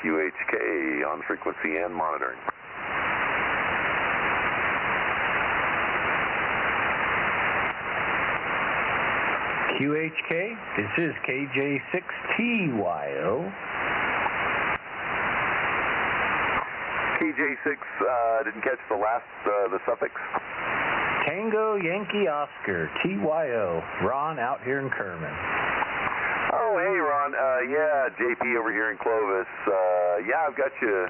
QHK on frequency and monitoring. QHK, this is KJ6TYO. KJ6, didn't catch the last, the suffix. Tango Yankee Oscar, TYO. Ron out here in Kerman. Oh, hey, Ron. Yeah, JP over here in Clovis. Yeah, I've got you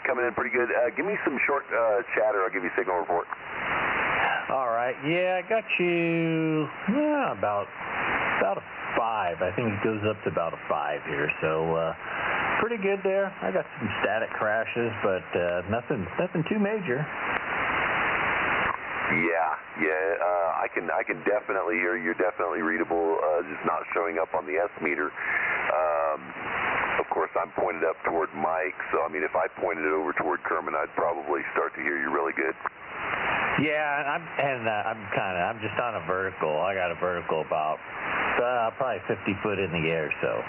coming in pretty good. Give me some short chatter. I'll give you a signal report. All right. Yeah, I got you about a 5. I think it goes up to about a 5 here. So pretty good there. I got some static crashes, but nothing too major. Yeah. I can definitely hear you're definitely readable. Just not showing up on the S meter. Of course, I'm pointed up toward Mike, so I mean, if I pointed it over toward Kerman, I'd probably start to hear you really good. Yeah, I'm just on a vertical. I got a vertical about probably 50 foot in the air, so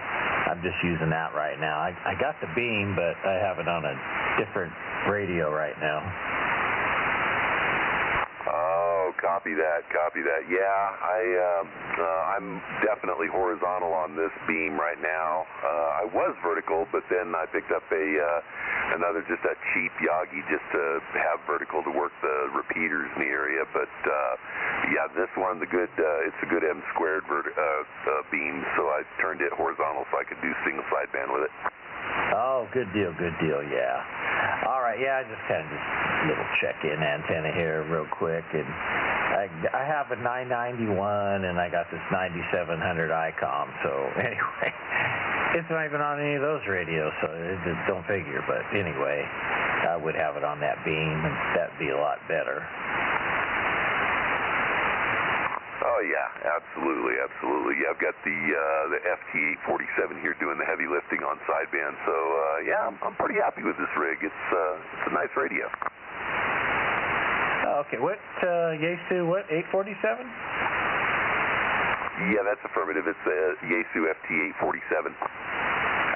I'm just using that right now. I got the beam, but I have it on a different radio right now. Copy that. Yeah, I'm definitely horizontal on this beam right now. I was vertical, but then I picked up another just a cheap Yagi just to have vertical to work the repeaters in the area. But yeah, this one, it's a good M squared beam, so I turned it horizontal so I could do single sideband with it. Oh, good deal, yeah. All right, yeah, I just kind of a little check-in antenna here real quick, and I have a 991, and I got this 9700 ICOM, so anyway, it's not even on any of those radios, so it just don't figure, but anyway, I would have it on that beam, and that'd be a lot better. Oh yeah, absolutely. Yeah, I've got the FT847 here doing the heavy lifting on sideband. So yeah, I'm pretty happy with this rig. It's a nice radio. Okay, what Yaesu? What 847? Yeah, that's affirmative. It's a Yaesu FT847.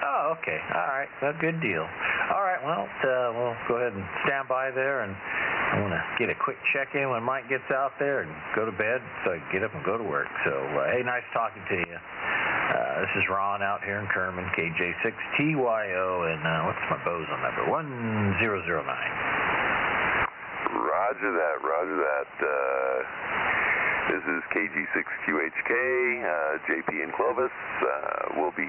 Oh, okay. All right, good deal. All right, well, we'll go ahead and stand by there, and I want to get a quick check-in when Mike gets out there and go to bed so I can get up and go to work. So, hey, nice talking to you. This is Ron out here in Kerman, KJ6TYO, and what's my Bozo number? 1009. Roger that. This is KG6QHK, JP in Clovis. We'll be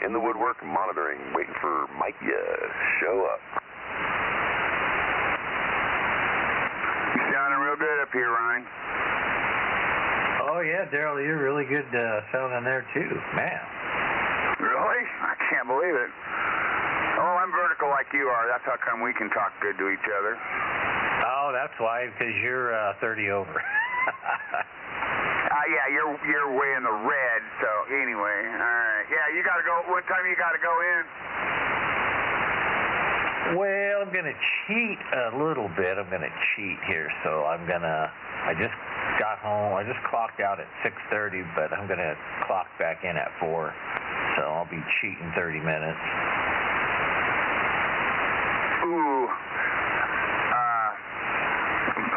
in the woodwork monitoring, waiting for Mike to show up. You're sounding real good up here, Ronnie. Oh, yeah, Daryl, you're really good sounding there, too. Man. Really? I can't believe it. Oh, I'm vertical like you are. That's how come we can talk good to each other. Oh, that's why, because you're 30 over. Yeah, you're way in the red, so anyway, alright. Yeah, you gotta go, what time you gotta go in? Well, I'm gonna cheat a little bit. I'm gonna cheat here, so I just got home, I just clocked out at 6:30, but I'm gonna clock back in at 4, so I'll be cheating 30 minutes. Ooh.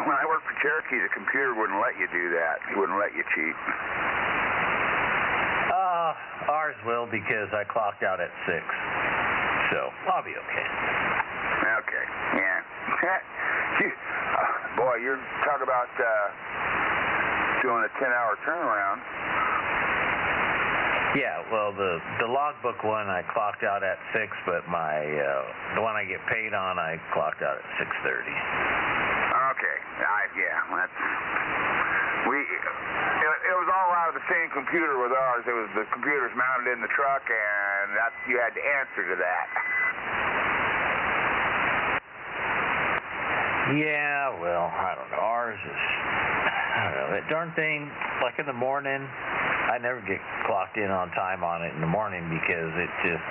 When I worked for Cherokee, the computer wouldn't let you do that. It wouldn't let you cheat. Ours will, because I clocked out at 6. So, I'll be okay. Okay, yeah. Boy, you're talking about doing a 10-hour turnaround. Yeah, well, the logbook one, I clocked out at 6, but the one I get paid on, I clocked out at 6:30. Okay, yeah, it was all out of the same computer with ours. It was the computers mounted in the truck, and you had to answer to that. Yeah, well, I don't know. Ours is, I don't know, that darn thing, like in the morning, I never get clocked in on time on it in the morning, because it just,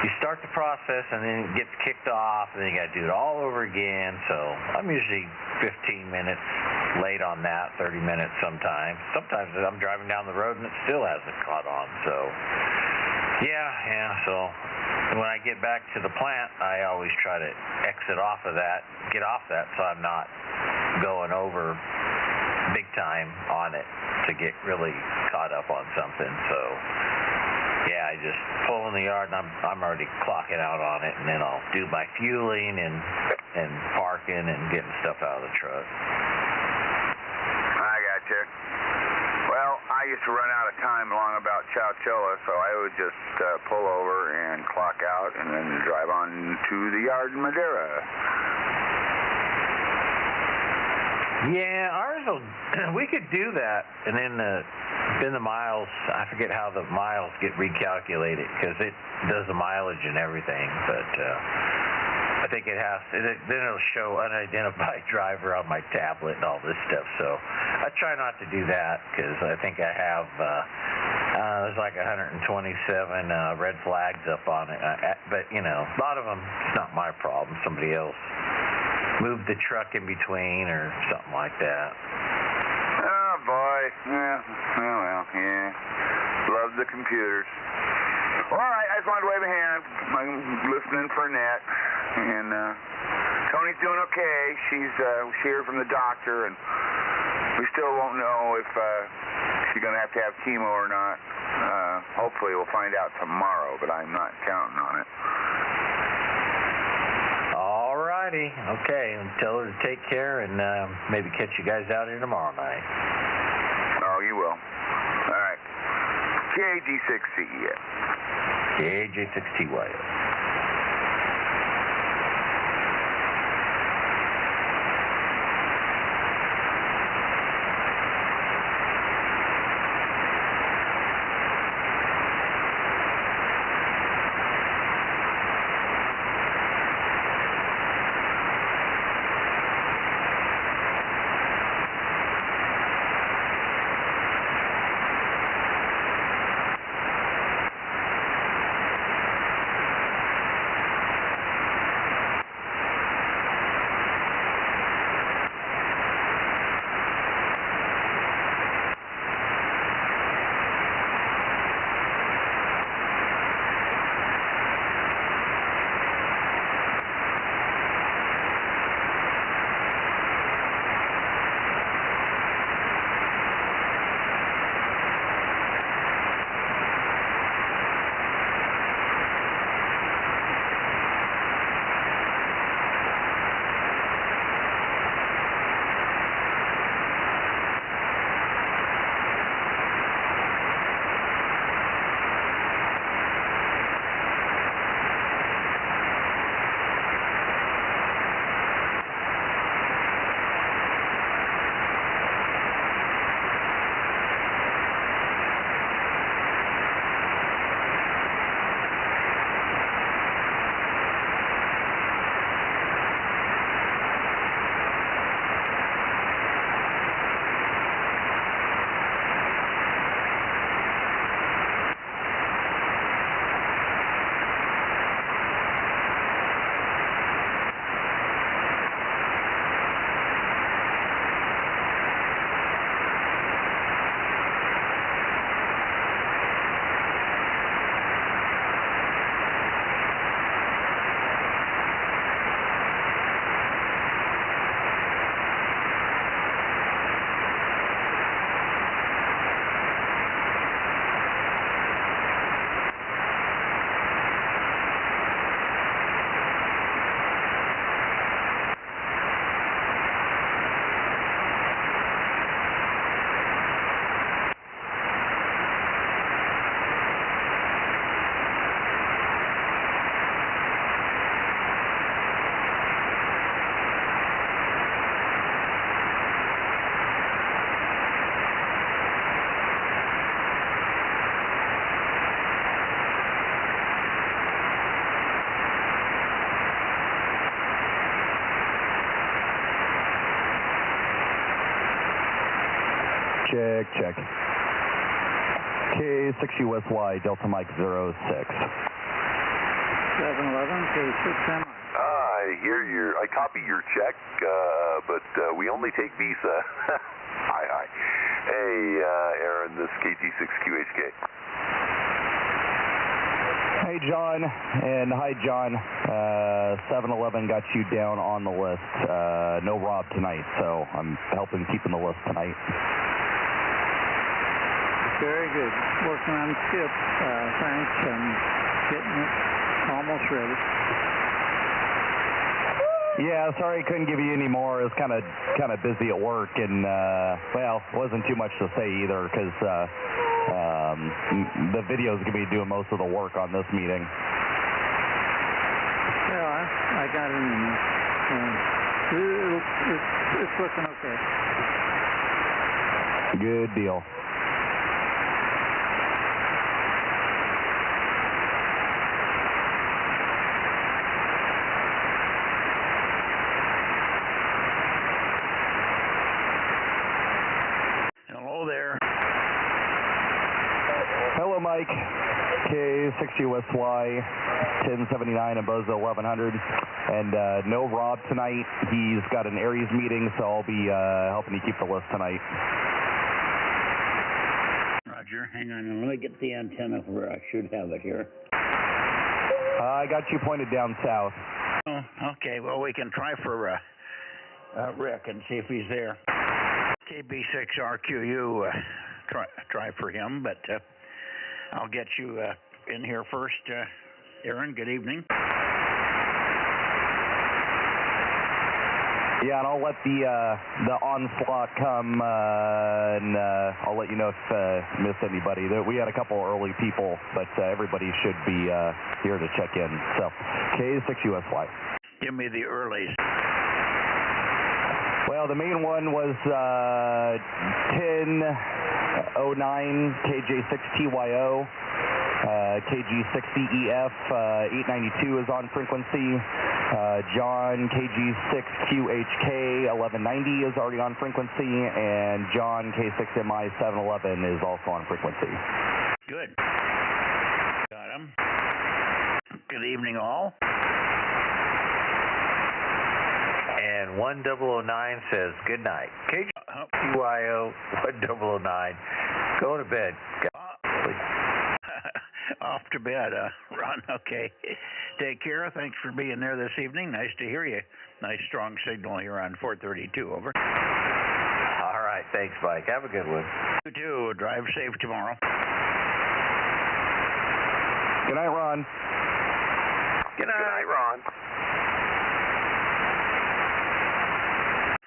you start the process and then it gets kicked off, and then you got to do it all over again. So I'm usually 15 minutes late on that, 30 minutes sometimes. Sometimes I'm driving down the road and it still hasn't caught on. So Yeah, so when I get back to the plant, I always try to exit off of that, get off that, so I'm not going over big time on it to get really caught up on something. So yeah, I just pull in the yard and I'm already clocking out on it, and then I'll do my fueling and parking and getting stuff out of the truck. I gotcha. Well, I used to run out of time along about Chowchilla, so I would just pull over and clock out and then drive on to the yard in Madeira. Yeah, we could do that, and then the miles, I forget how the miles get recalculated, because it does the mileage and everything, but I think then it'll show unidentified driver on my tablet and all this stuff, so I try not to do that, because I think I have, there's like 127 red flags up on it, but, you know, a lot of them, it's not my problem, somebody else moved the truck in between or something like that. Oh, boy. Yeah. Well, yeah. Love the computers. All right, I just wanted to wave a hand. I'm listening for Net. And Tony's doing okay. She's here from the doctor, and we still won't know if she's going to have chemo or not. Hopefully we'll find out tomorrow, but I'm not counting on it. Alrighty, okay, tell her to take care, and maybe catch you guys out here tomorrow night. Oh, you will. All right. KG6C. KJ6TY. Check. K6USY, Delta Mike 06. 711, K6M. I copy your check, but we only take Visa. Hi. Hey, Aaron, this is KT6QHK. Hey, John. And hi, John. 7-Eleven got you down on the list. No Rob tonight, so I'm helping keeping the list tonight. Very good. Working on skip, Frank, and getting it almost ready. Yeah, sorry I couldn't give you any more. I was kind of busy at work, and well, wasn't too much to say either because the video's gonna be doing most of the work on this meeting. Yeah, I got it in there. It's looking okay. Good deal. Hello there. Hello, Mike. K60SY 1079 and Bozo 1100. And no Rob tonight. He's got an Aries meeting, so I'll be helping you keep the list tonight. Roger, hang on. Let me get the antenna where I should have it here. I got you pointed down south. Oh, okay. Well, we can try for Rick and see if he's there. KB6RQU, try for him, but I'll get you in here first. Aaron, good evening. Yeah, and I'll let the onslaught come, and I'll let you know if missed anybody. We had a couple early people, but everybody should be here to check in. So, K6USY. Give me the earlies. Well, the main one was 1009 KJ6TYO. KG60EF 892 is on frequency. John KG6QHK 1190 is already on frequency, and John K6MI 711 is also on frequency. Good. Got him. Good evening, all. And 1009 says good night. KGYO 1009. Go to bed. Off to bed, Ron. Okay. Take care. Thanks for being there this evening. Nice to hear you. Nice strong signal here on 432. Over. All right. Thanks, Mike. Have a good one. You too. Drive safe tomorrow. Good night, Ron. Good night, Ron.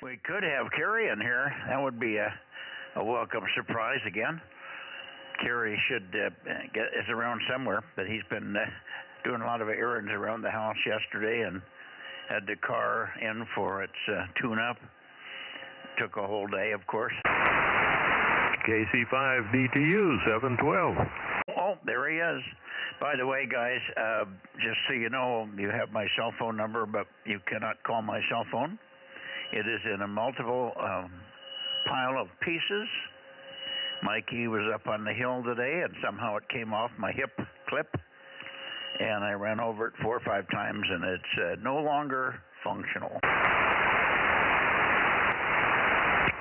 We could have Kerry in here. That would be a welcome surprise again. Kerry should is around somewhere, but he's been doing a lot of errands around the house yesterday and had the car in for its tune-up. Took a whole day, of course. KC5 DTU 712. Oh, there he is. By the way, guys, just so you know, you have my cell phone number, but you cannot call my cell phone. It is in a multiple pile of pieces. Mikey was up on the hill today, and somehow it came off my hip clip, and I ran over it 4 or 5 times, and it's no longer functional.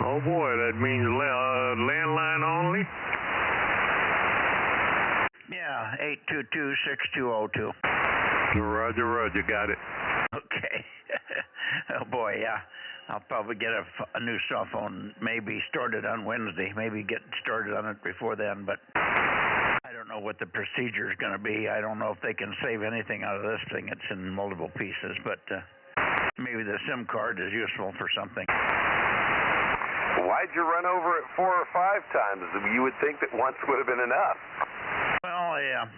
Oh boy, that means landline only? Yeah, 822-6202. Roger, Roger, got it. Okay. Oh boy, yeah. I'll probably get a new cell phone, maybe started on Wednesday, maybe get started on it before then, but I don't know what the procedure is going to be. I don't know if they can save anything out of this thing. It's in multiple pieces, but maybe the SIM card is useful for something. Why'd you run over it 4 or 5 times? You would think that once would have been enough. Well, yeah,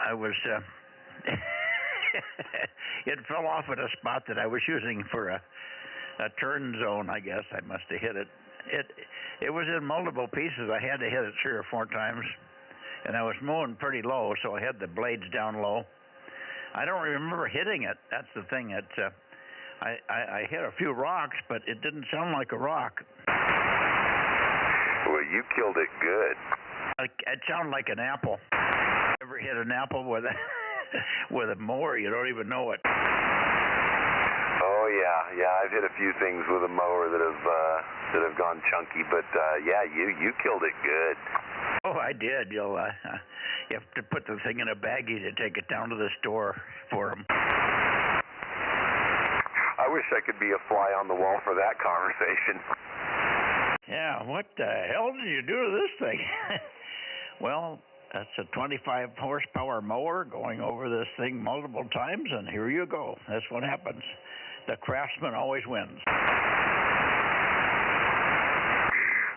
I was, it fell off at a spot that I was using for a turn zone, I guess. I must have hit it. It was in multiple pieces. I had to hit it 3 or 4 times, and I was mowing pretty low, so I had the blades down low. I don't remember hitting it. That's the thing. I hit a few rocks, but it didn't sound like a rock. Well, you killed it good. It sounded like an apple. Ever hit an apple with a mower? You don't even know it. Oh yeah, I've hit a few things with a mower that have gone chunky, but yeah, you killed it good. Oh, I did. You have to put the thing in a baggie to take it down to the store for them. I wish I could be a fly on the wall for that conversation. Yeah, what the hell did you do to this thing? Well, that's a 25 horsepower mower going over this thing multiple times, and here you go. That's what happens. The craftsman always wins.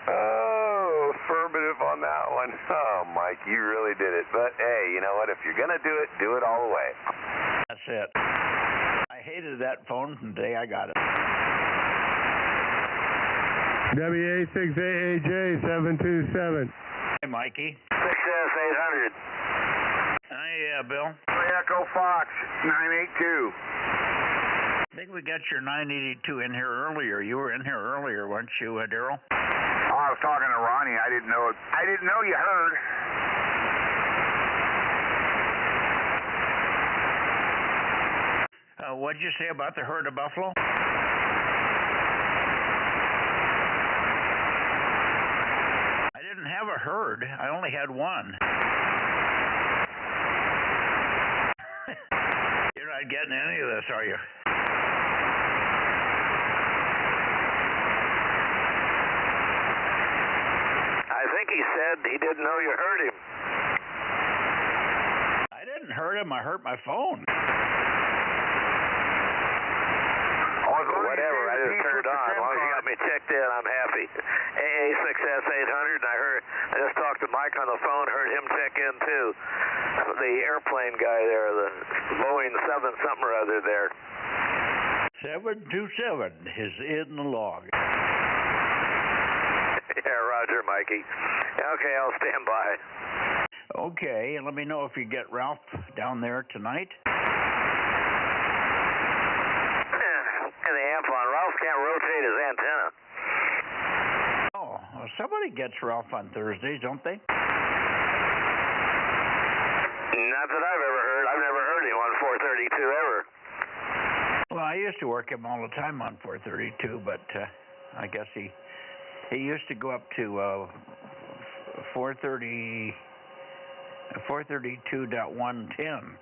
Oh, affirmative on that one. Oh, Mike, you really did it. But, hey, you know what? If you're going to do it all the way. That's it. I hated that phone from the day I got it. WA6AAJ 727. Hey, Mikey. 6S800. Hi, Bill. Echo Fox 982. I think we got your 982 in here earlier. You were in here earlier, weren't you, Daryl? Oh, I was talking to Ronnie. I didn't know you heard. What'd you say about the herd of buffalo? I didn't have a herd. I only had one. You're not getting any of this, are you? I think he said he didn't know you heard him. I didn't hurt him. I hurt my phone. Whatever, I just turned it on. As long as you got me checked in, I'm happy. AA6S800, and I just talked to Mike on the phone, heard him check in too. The airplane guy there, the Boeing 7 something or other there. 727 is in the log. Yeah, roger, Mikey. Okay, I'll stand by. Okay, and let me know if you get Ralph down there tonight. And the amp on. Ralph can't rotate his antenna. Oh, well, somebody gets Ralph on Thursdays, don't they? Not that I've ever heard. I've never heard him on 432 ever. Well, I used to work him all the time on 432, but I guess he used to go up to 432.110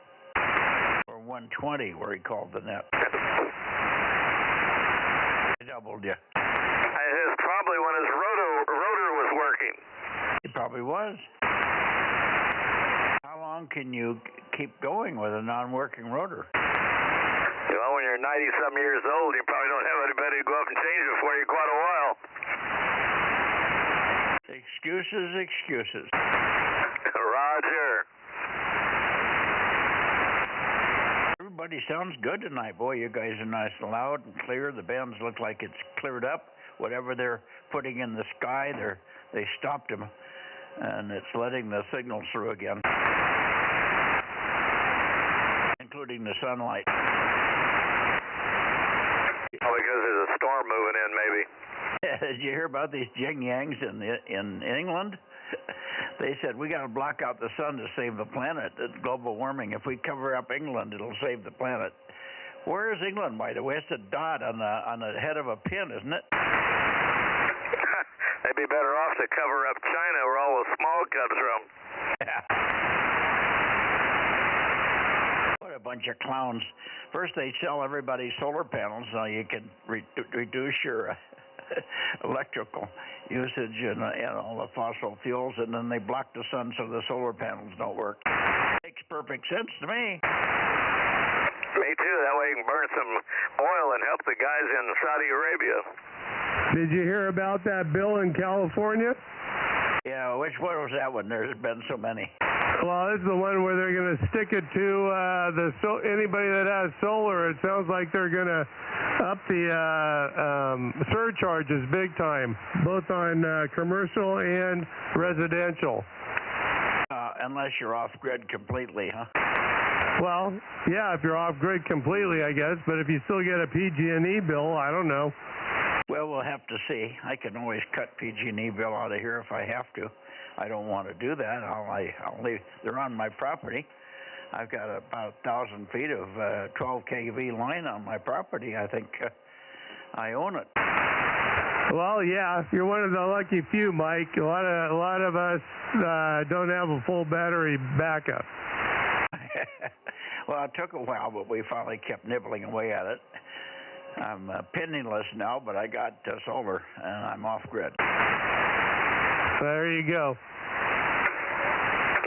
or 120 where he called the net. I doubled you. It's probably when his rotor was working. It probably was. How long can you keep going with a non-working rotor? Well, when you're 90-some years old, you probably don't have anybody to go up and change it for you quite a while. Excuses. Roger. Everybody sounds good tonight. Boy, you guys are nice and loud and clear. The bands look like it's cleared up. Whatever they're putting in the sky, they stopped them, and it's letting the signals through again, including the sunlight. Oh, because there's a storm moving in, maybe. Did you hear about these jing-yangs in England? They said, we got to block out the sun to save the planet. It's global warming. If we cover up England, it'll save the planet. Where is England, by the way? It's a dot on the head of a pin, isn't it? They'd be better off to cover up China where all the smog comes from. Yeah. What a bunch of clowns. First they sell everybody solar panels so you can reduce your electrical usage and all the fossil fuels, and then they block the sun so the solar panels don't work. Makes perfect sense to me. Me too. That way you can burn some oil and help the guys in Saudi Arabia. Did you hear about that bill in California? Yeah, which one was that one? There's been so many. Well, this is the one where they're going to stick it to anybody that has solar. It sounds like they're going to up the surcharges big time, both on commercial and residential. Unless you're off-grid completely, huh? Well, yeah, if you're off-grid completely, I guess, but if you still get a PG&E bill, I don't know. Well, we'll have to see. I can always cut PG&E bill out of here if I have to. I don't want to do that. I'll leave. They're on my property. I've got about 1,000 feet of 12 kV line on my property. I think I own it. Well, yeah, you're one of the lucky few, Mike. A lot of us don't have a full battery backup. Well, it took a while, but we finally kept nibbling away at it. I'm penniless now, but I got solar, and I'm off-grid. There you go.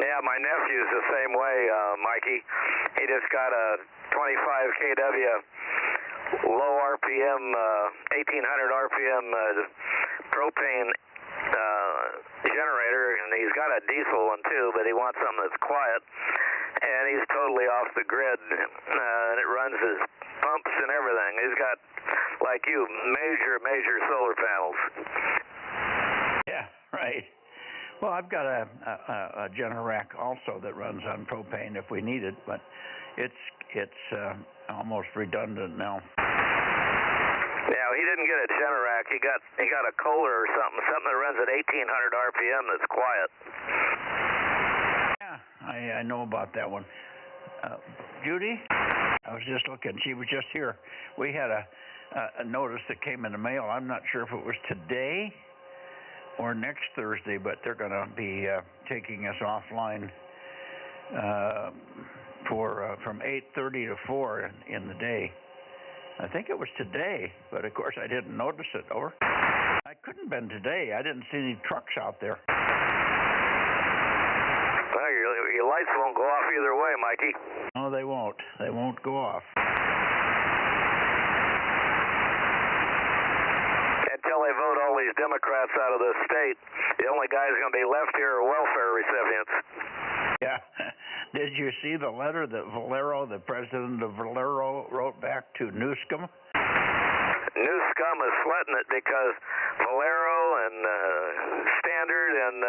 Yeah, my nephew's the same way, Mikey. He just got a 25 kW low RPM, 1800 RPM propane generator, and he's got a diesel one too, but he wants something that's quiet, and he's totally off the grid, and it runs his pumps and everything. He's got, like you, major solar panels. Yeah, right. Well, I've got a Generac also that runs on propane if we need it, but it's almost redundant now. Yeah, he didn't get a Generac. He got a Kohler or something that runs at 1800 RPM that's quiet. Yeah, I know about that one. Judy, I was just looking. She was just here. We had a notice that came in the mail. I'm not sure if it was today or next Thursday, but they're going to be taking us offline from 8:30 to 4 in the day. I think it was today, but of course I didn't notice it. Over. I couldn't have been today. I didn't see any trucks out there. Well, your lights won't go off either way, Mikey. No, they won't. They won't go off. Until they vote all these Democrats out of the state, the only guys going to be left here are welfare recipients. Yeah. Did you see the letter that Valero, the president of Valero, wrote back to Newscomb? Newscomb is sweating it because Valero and Standard and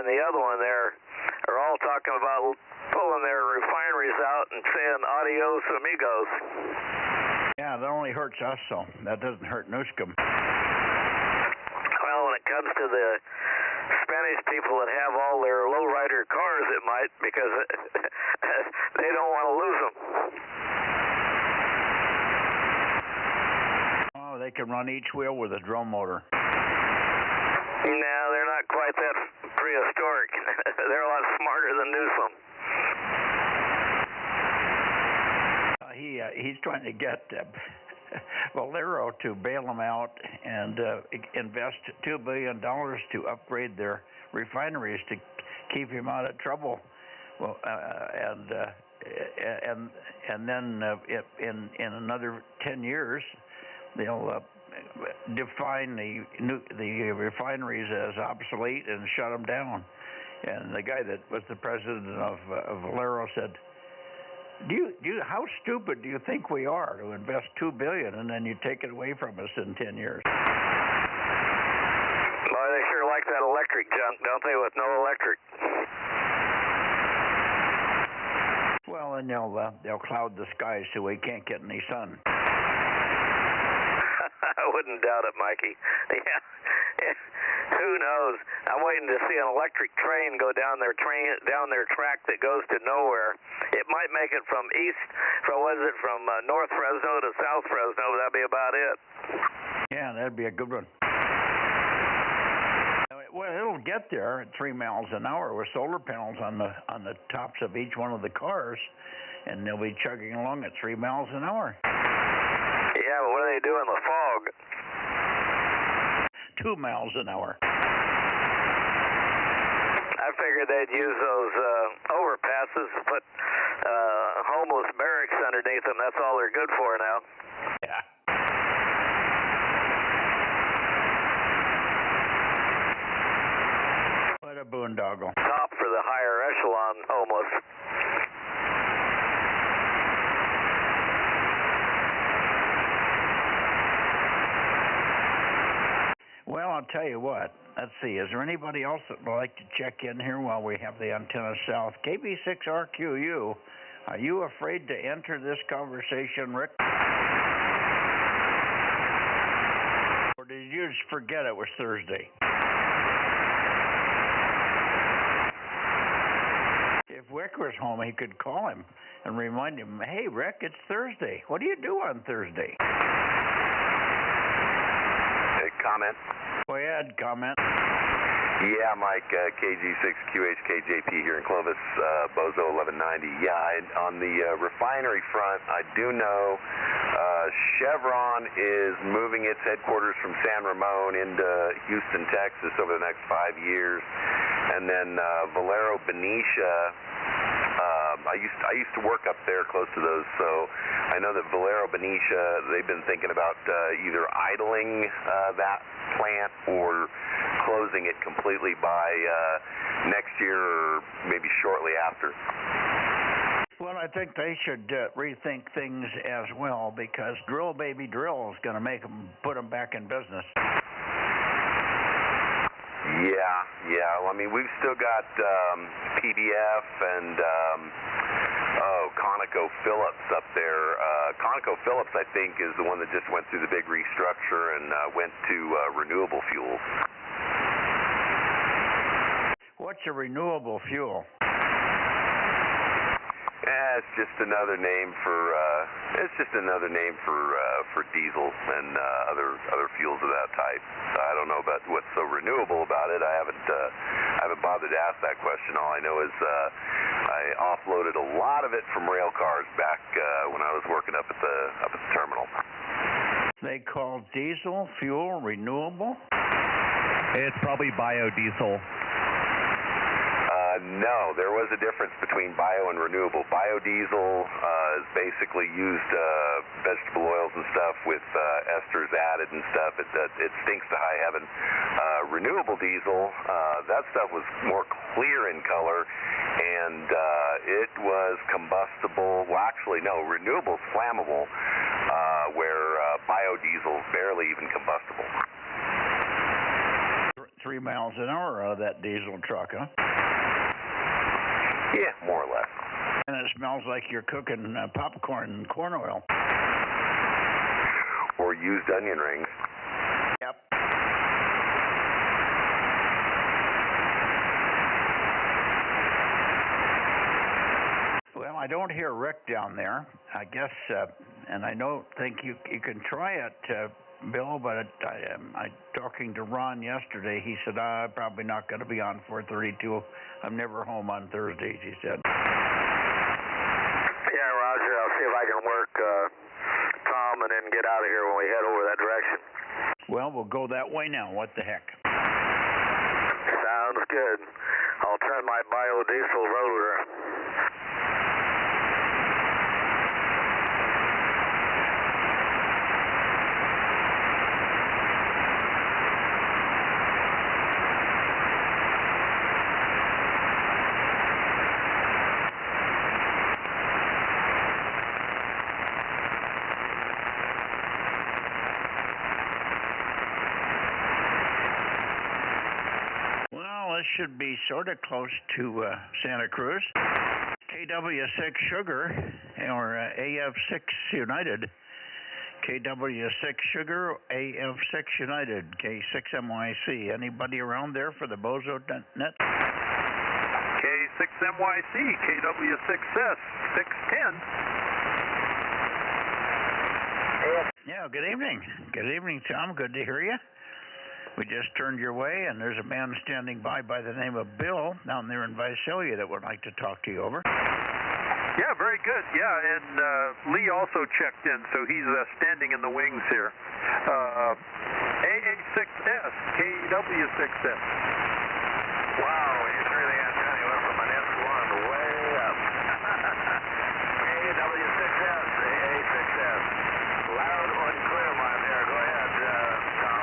the other one there are all talking about pulling their refineries out and saying adios amigos. Yeah, that only hurts us, so that doesn't hurt Newscomb. Well, when it comes to the Spanish people that have all their lowrider cars, it might, because they don't want to lose them. Oh, they can run each wheel with a drum motor. No, they're not quite that prehistoric. They're a lot smarter than Newsom. He's trying to get Valero to bail them out and invest $2 billion to upgrade their refineries to keep him out of trouble. Well, and then in another 10 years, they'll define the refineries as obsolete and shut them down. And the guy that was the president of Valero said, how stupid do you think we are to invest $2 billion and then you take it away from us in 10 years? Boy, they sure like that electric junk, don't they, with no electric? Well, and they'll cloud the skies so we can't get any sun. I wouldn't doubt it, Mikey. Yeah. Who knows? I'm waiting to see an electric train go down their track that goes to nowhere. It might make it from North Fresno to South Fresno, but that'd be about it. Yeah, that'd be a good one. Well, it'll get there at 3 miles an hour with solar panels on the tops of each one of the cars, and they'll be chugging along at 3 miles an hour. Yeah, but what do they do in the fog? 2 miles an hour. I figured they'd use those overpasses to put homeless barracks underneath them. That's all they're good for now. Yeah. What a boondoggle. Top for the higher echelon homeless. Well, I'll tell you what. Let's see. Is there anybody else that would like to check in here while we have the antenna south? KB6RQU, are you afraid to enter this conversation, Rick? Or did you just forget it was Thursday? If Rick was home, he could call him and remind him, hey, Rick, it's Thursday. What do you do on Thursday? comment? Go ahead, comment. Yeah, Mike, KG6QHKJP here in Clovis, Bozo 1190. Yeah, on the refinery front, I do know Chevron is moving its headquarters from San Ramon into Houston, Texas over the next 5 years. And then Valero Benicia, I used to work up there close to those, so I know that Valero Benicia, they've been thinking about either idling that plant or closing it completely by next year or maybe shortly after. Well, I think they should rethink things as well, because drill baby drill is going to make them put them back in business. Yeah. Well, I mean, we've still got PBF and ConocoPhillips up there. ConocoPhillips, I think, is the one that just went through the big restructure and went to renewable fuels. What's a renewable fuel? It's just another name for diesel and other fuels of that type. I don't know about what's so renewable about it. I haven't bothered to ask that question. All I know is I offloaded a lot of it from rail cars back when I was working up at the terminal. They call diesel fuel renewable? It's probably biodiesel. No, there was a difference between bio and renewable. Biodiesel is basically used vegetable oils and stuff with esters added and stuff. It stinks to high heaven. Renewable diesel, that stuff was more clear in color, and it was combustible. Well, actually, no, renewable is flammable, where biodiesel is barely even combustible. 3 miles an hour out of that diesel truck, huh? Yeah, more or less. And it smells like you're cooking popcorn and corn oil. Or used onion rings. Yep. Well, I don't hear Rick down there. I guess, and I don't think you can try it, Bill, but I talking to Ron yesterday. He said, I'm probably not going to be on 432. I'm never home on Thursdays, he said. Yeah, Roger. I'll see if I can work Tom and then get out of here when we head over that direction. Well, we'll go that way now. What the heck? Sounds good. I'll turn my biodiesel rotor. Should be sort of close to Santa Cruz. KW6 Sugar, or AF6 United. KW6 Sugar, AF6 United, K6MYC. Anybody around there for the Bozo Net? K6MYC, KW6S, 610. Yeah, good evening. Good evening, Tom. Good to hear you. We just turned your way, and there's a man standing by the name of Bill down there in Visalia that would like to talk to you. Over. Yeah, very good. Yeah, and Lee also checked in, so he's standing in the wings here. AA6S, KW6S. Wow, you really went from an S1 way up. KW6S, AA6S. Loud and clear, my dear. Go ahead, Tom.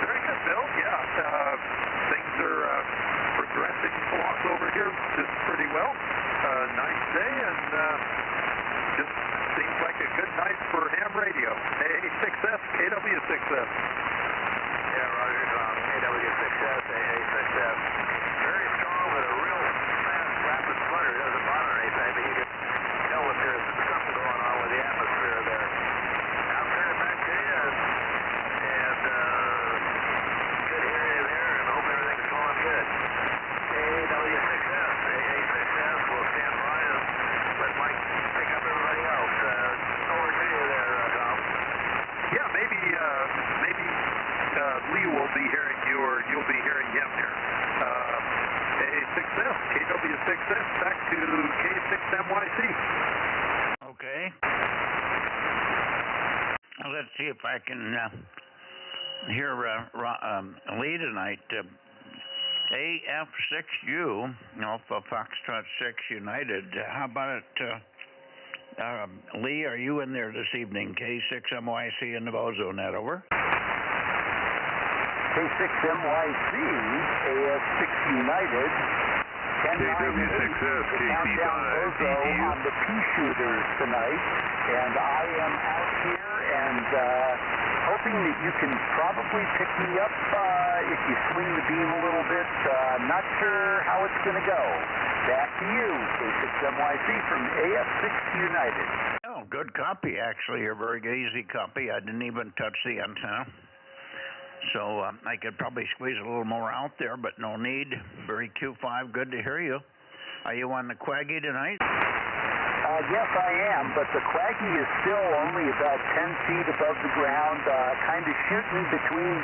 Very good, Bill. Yeah, things are progressing along over here just pretty well. Nice day, and just seems like a good night for ham radio. AA6S, KW6S. Yeah, Roger, Tom. KW6S, AA6S. Very strong with a real fast, rapid flutter. It doesn't bother anything, but you can tell if there's something going on with the atmosphere there. I'll turn it back to you, and good to hear you there, and hope everything's going good. KW6S, AA6S, we'll stand by and let Mike pick up everybody else. Over to you there, Tom. Yeah, maybe see if I can hear Lee tonight. AF6U, Alpha Foxtrot 6 United. How about it, Lee, are you in there this evening? K6MYC in the Bozo Net, over. K6MYC, AF6 United. KW6S, KC5, Bozo on the P-shooters tonight, and I am out here and hoping that you can probably pick me up if you swing the beam a little bit. Not sure how it's going to go. Back to you, K6MYC from AF6 United. Oh, good copy, actually. A very easy copy. I didn't even touch the antenna. So I could probably squeeze a little more out there, but no need. Very Q5, good to hear you. Are you on the Quaggy tonight? Yes, I am, but the Quaggy is still only about 10 feet above the ground, kind of shooting between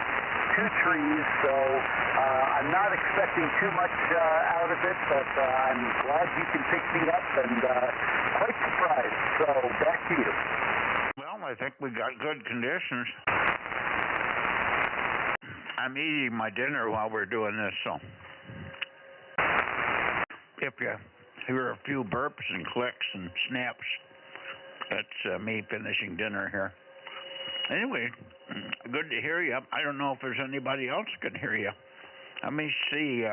two trees, so I'm not expecting too much out of it, but I'm glad you can pick me up and quite surprised. So back to you. Well, I think we got good conditions. I'm eating my dinner while we're doing this, so if you hear a few burps and clicks and snaps, that's me finishing dinner here. Anyway, good to hear you. I don't know if there's anybody else who can hear you. Let me see.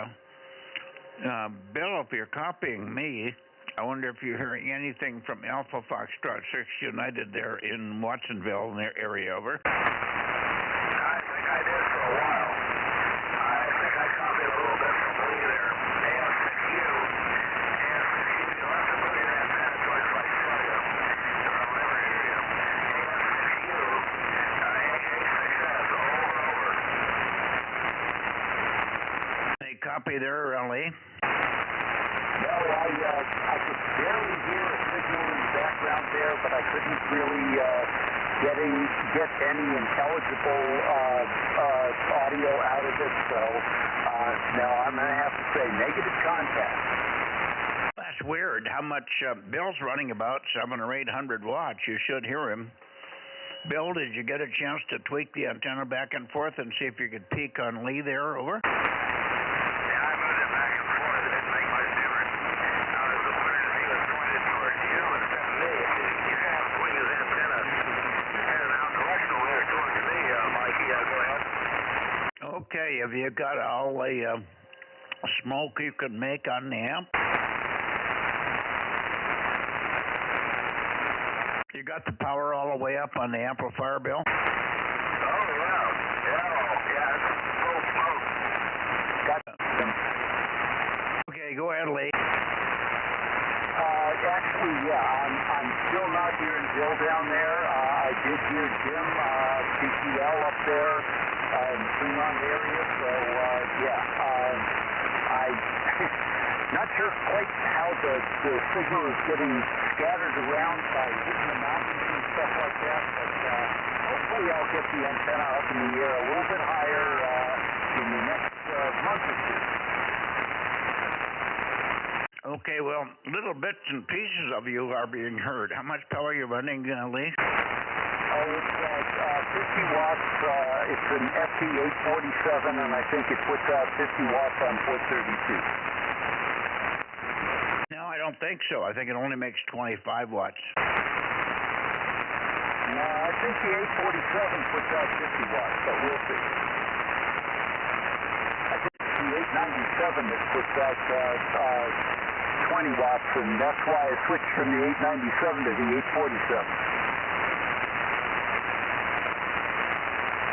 Bill, if you're copying me, I wonder if you're hearing anything from Alpha Foxtrot 6 United there in Watsonville in their area, over. I think I did for a while. I think I copied a little bit from Lee there. AF6U. AF6U, you'll have to put your antenna towards my cellular, because I'll never hear you. AF6U, AA6S, over. Hey, copy there, Lee. No, I could barely hear a signal in the background there, but I couldn't really get any intelligible audio out of it, so no, I'm going to have to say negative contact. That's weird. How much? Bill's running about 700 or 800 watts. You should hear him. Bill, did you get a chance to tweak the antenna back and forth and see if you could peek on Lee there, over? Yeah, I moved it back and forth. It didn't make much difference. Now, as the pointer, he was pointed towards you instead of me. You kind of swing his antenna heading out directionally or towards me, Mikey. Go ahead. Okay, have you got all the smoke you can make on the amp? You got the power all the way up on the amplifier, Bill? Oh, yeah. Yeah, it's full smoke. Okay, go ahead, Lee. Actually, yeah, I'm still not hearing Bill down there. I did hear Jim, CCL up there in the Fremont area, so I'm not sure quite how the signal is getting scattered around by hitting the mountains and stuff like that, but hopefully I'll get the antenna up in the air a little bit higher in the next month or two. Okay, well, little bits and pieces of you are being heard. How much power are you running, Lee? Oh, it's 50 watts. It's an FT847, and I think it puts out 50 watts on port 32. No, I don't think so. I think it only makes 25 watts. No, I think the 847 puts out 50 watts, but we'll see. I think it's the 897 that puts out 20 watts, and that's why I switched from the 897 to the 847.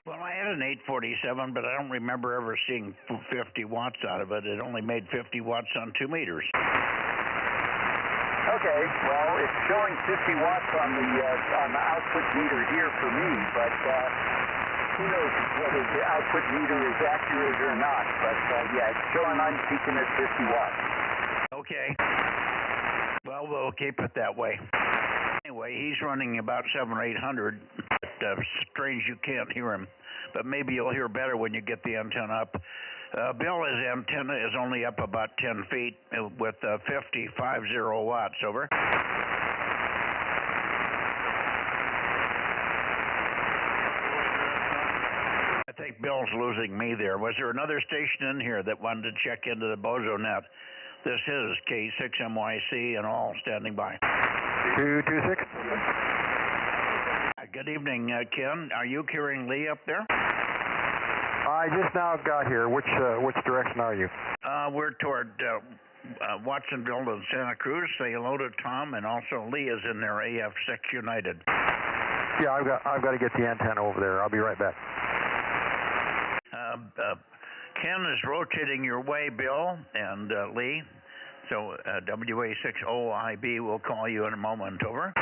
Well, I had an 847, but I don't remember ever seeing 50 watts out of it. It only made 50 watts on 2 meters. Okay, well, it's showing 50 watts on the output meter here for me, but who knows whether the output meter is accurate or not. But yeah, it's showing I'm peaking at 50 watts. Okay. Well, we'll keep it that way. Anyway, he's running about 700 or 800. Strange you can't hear him, but maybe you'll hear better when you get the antenna up. Bill, his antenna is only up about 10 feet with 50 watts, over. Bill's losing me there. Was there another station in here that wanted to check into the Bozo Net? This is K6MYC and all standing by. 226. Good evening, Ken. Are you carrying Lee up there? I just now got here. Which direction are you? We're toward Watsonville and Santa Cruz. Say hello to Tom, and also Lee is in there, AF6 United. Yeah, I've got to get the antenna over there. I'll be right back. Ken is rotating your way, Bill and Lee. So WA6OIB will call you in a moment. Over.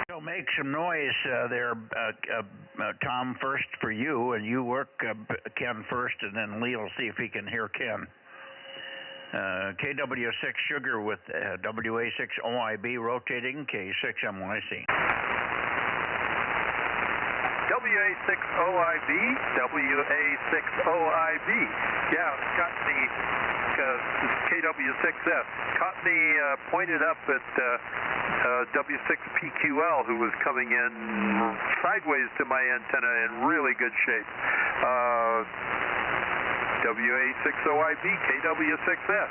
So make some noise there, Tom, first for you, and you work Ken first, and then Lee will see if he can hear Ken. KW6 Sugar with WA6OIB rotating, K6MYC. WA6OIB, WA6OIB. Yeah, got the KW6S. Caught me pointed up at W6PQL, who was coming in sideways to my antenna in really good shape. WA6OIB, KW6S.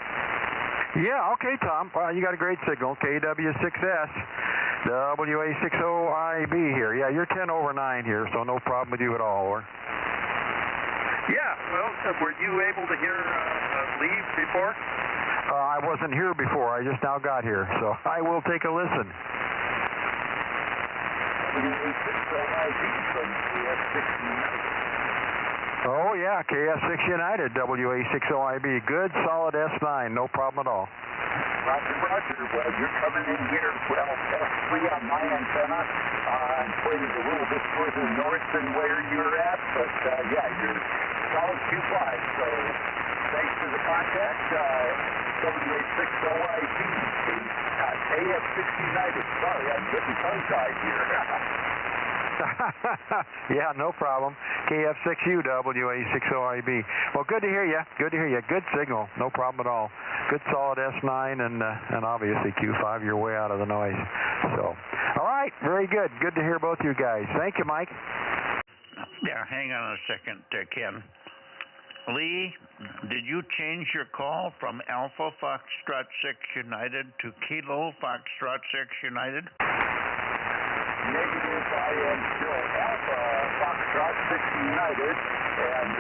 Yeah, okay, Tom. You got a great signal. KW6S, WA6OIB here. Yeah, you're 10 over 9 here, so no problem with you at all, or? Yeah, well, were you able to hear Lee before? I wasn't here before. I just now got here, so I will take a listen. WA6OIB from KF6 United. Oh, yeah, KF6 United, WA6OIB. Good, solid S9, no problem at all. Roger, roger. Well, you're coming in here, well, S3 on my antenna. I'm pointed a little bit further north than where you're at, but, yeah, you're solid Q5. So thanks for the contact. WA6OIB, KF6 United. Sorry, I'm getting tongue-tied here. Yeah, no problem. KF6U, WA6OIB. Well, good to hear you. Good to hear you. Good signal. No problem at all. Good solid S9 and obviously Q5. You're way out of the noise. So, all right. Very good. Good to hear both you guys. Thank you, Mike. Yeah, hang on a second, Ken. Lee, did you change your call from Alpha Foxtrot 6 United to Kilo Foxtrot 6 United? Negative, I am still Alpha Foxtrot 6 United, and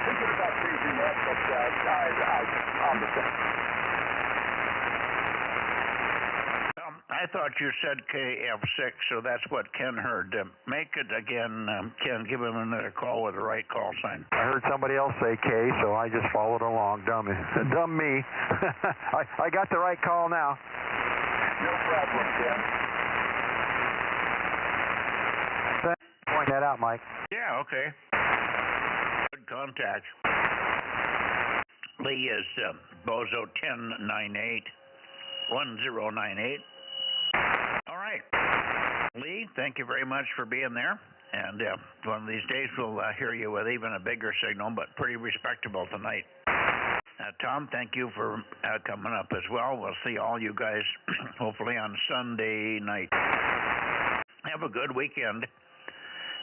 thinking about changing that, but I'm the same. I thought you said KF6, so that's what Ken heard. Make it again, Ken. Give him another call with the right call sign. I heard somebody else say K, so I just followed along. Dumb me. I got the right call now. No problem, Ken. Point that out, Mike. Yeah, okay. Good contact. Lee is Bozo 1098-1098. All right. Lee, thank you very much for being there. And one of these days we'll hear you with even a bigger signal, but pretty respectable tonight. Tom, thank you for coming up as well. We'll see all you guys hopefully on Sunday night. Have a good weekend.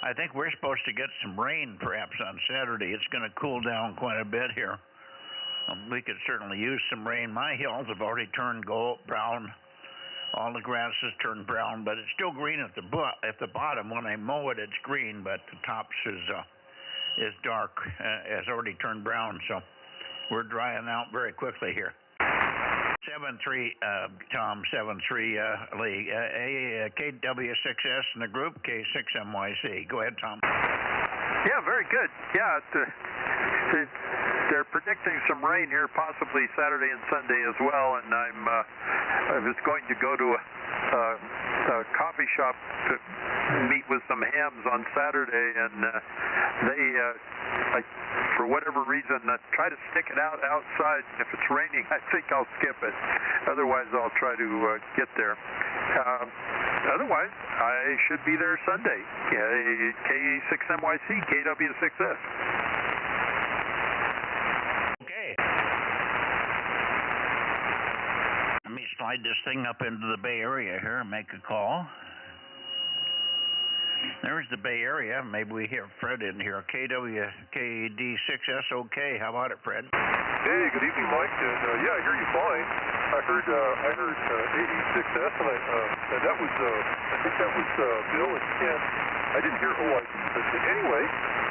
I think we're supposed to get some rain perhaps on Saturday. It's going to cool down quite a bit here. We could certainly use some rain. My hills have already turned brown. All the grass has turned brown, but it's still green at the bottom. When I mow it, it's green, but the tops is dark. Has already turned brown, so we're drying out very quickly here. 73, Tom, 73, Lee. KW6S in the group, K6MYC. Go ahead, Tom. Yeah, very good. Yeah, they're predicting some rain here, possibly Saturday and Sunday as well, and I was going to go to a coffee shop to meet with some hams on Saturday, and for whatever reason, try to stick it out outside. If it's raining, I think I'll skip it. Otherwise, I'll try to get there. Otherwise, I should be there Sunday. K6MYC, KW6S. slide this thing up into the Bay Area here and make a call. There's the Bay Area. Maybe we hear Fred in here. KD6SOK. How about it, Fred? Hey, good evening, Mike. And yeah, I hear you fine. I heard 86S, and that was I think that was Bill and Ken. I didn't hear OID, but anyway,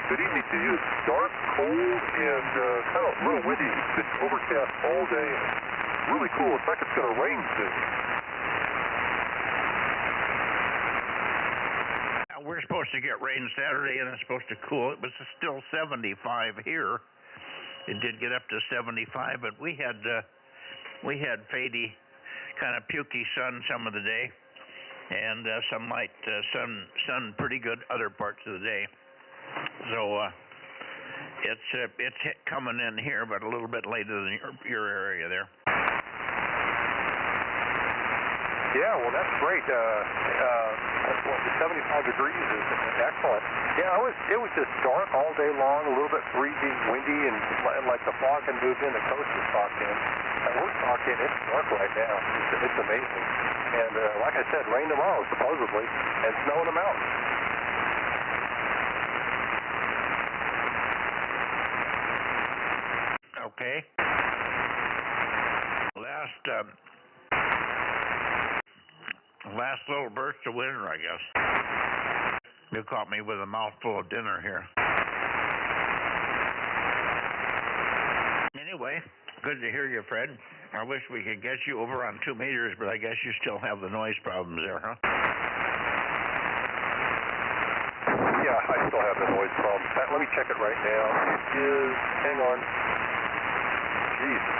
good evening to you. It's dark, cold, and kind of a little windy. It's been overcast all day. Really cool. It's like it's going to rain soon. We're supposed to get rain Saturday, and it's supposed to cool. It was still 75 here. It did get up to 75, but we had fady, kind of pukey sun some of the day, and some light sun pretty good other parts of the day. So it's coming in here, but a little bit later than your area there. Yeah, well, that's great. That's what, the 75 degrees is excellent. Yeah, it was just dark all day long, a little bit freezing, windy, and like the fog had moved in, the coast was socked in. And we're talking, it's dark right now. It's amazing. And like I said, rain tomorrow, supposedly, and snow in the mountains. Okay. Last little burst of winter, I guess. You caught me with a mouthful of dinner here. Anyway, good to hear you, Fred. I wish we could get you over on 2 meters, but I guess you still have the noise problems there, huh? Yeah, I still have the noise problem. Let me check it right now. It is, hang on. Jesus.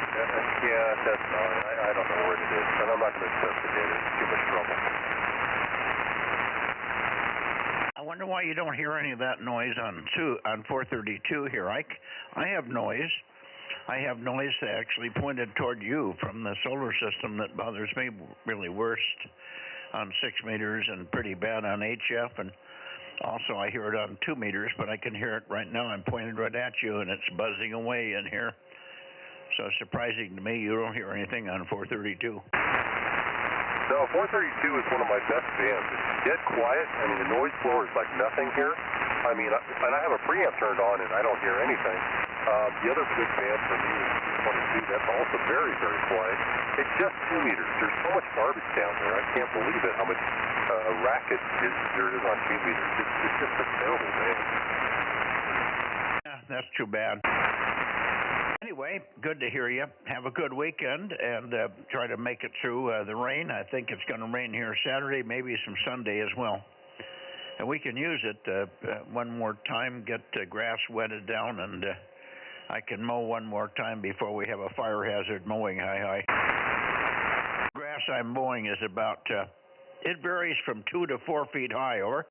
Yeah, that's fine. I don't know where it is, and I'm not going to test it. It's too much trouble. I wonder why you don't hear any of that noise on 432 here. I have noise. I have noise that actually pointed toward you from the solar system that bothers me really worst on 6 meters and pretty bad on HF, and also I hear it on 2 meters, but I can hear it right now. I'm pointed right at you, and it's buzzing away in here. So surprising to me, you don't hear anything on 432. No, 432 is one of my best bands. It's dead quiet. I mean, the noise floor is like nothing here. I mean, and I have a preamp turned on, and I don't hear anything. The other good band for me is 22. That's also very, very quiet. It's just 2 meters. There's so much garbage down there. I can't believe it, how much racket there is on 2 meters. It's just a terrible band. Yeah, that's too bad. Anyway, good to hear you. Have a good weekend and try to make it through the rain. I think it's going to rain here Saturday, maybe some Sunday as well. And we can use it one more time, get grass wetted down, and I can mow one more time before we have a fire hazard mowing. Hi. Grass I'm mowing is about, it varies from 2 to 4 feet high, over.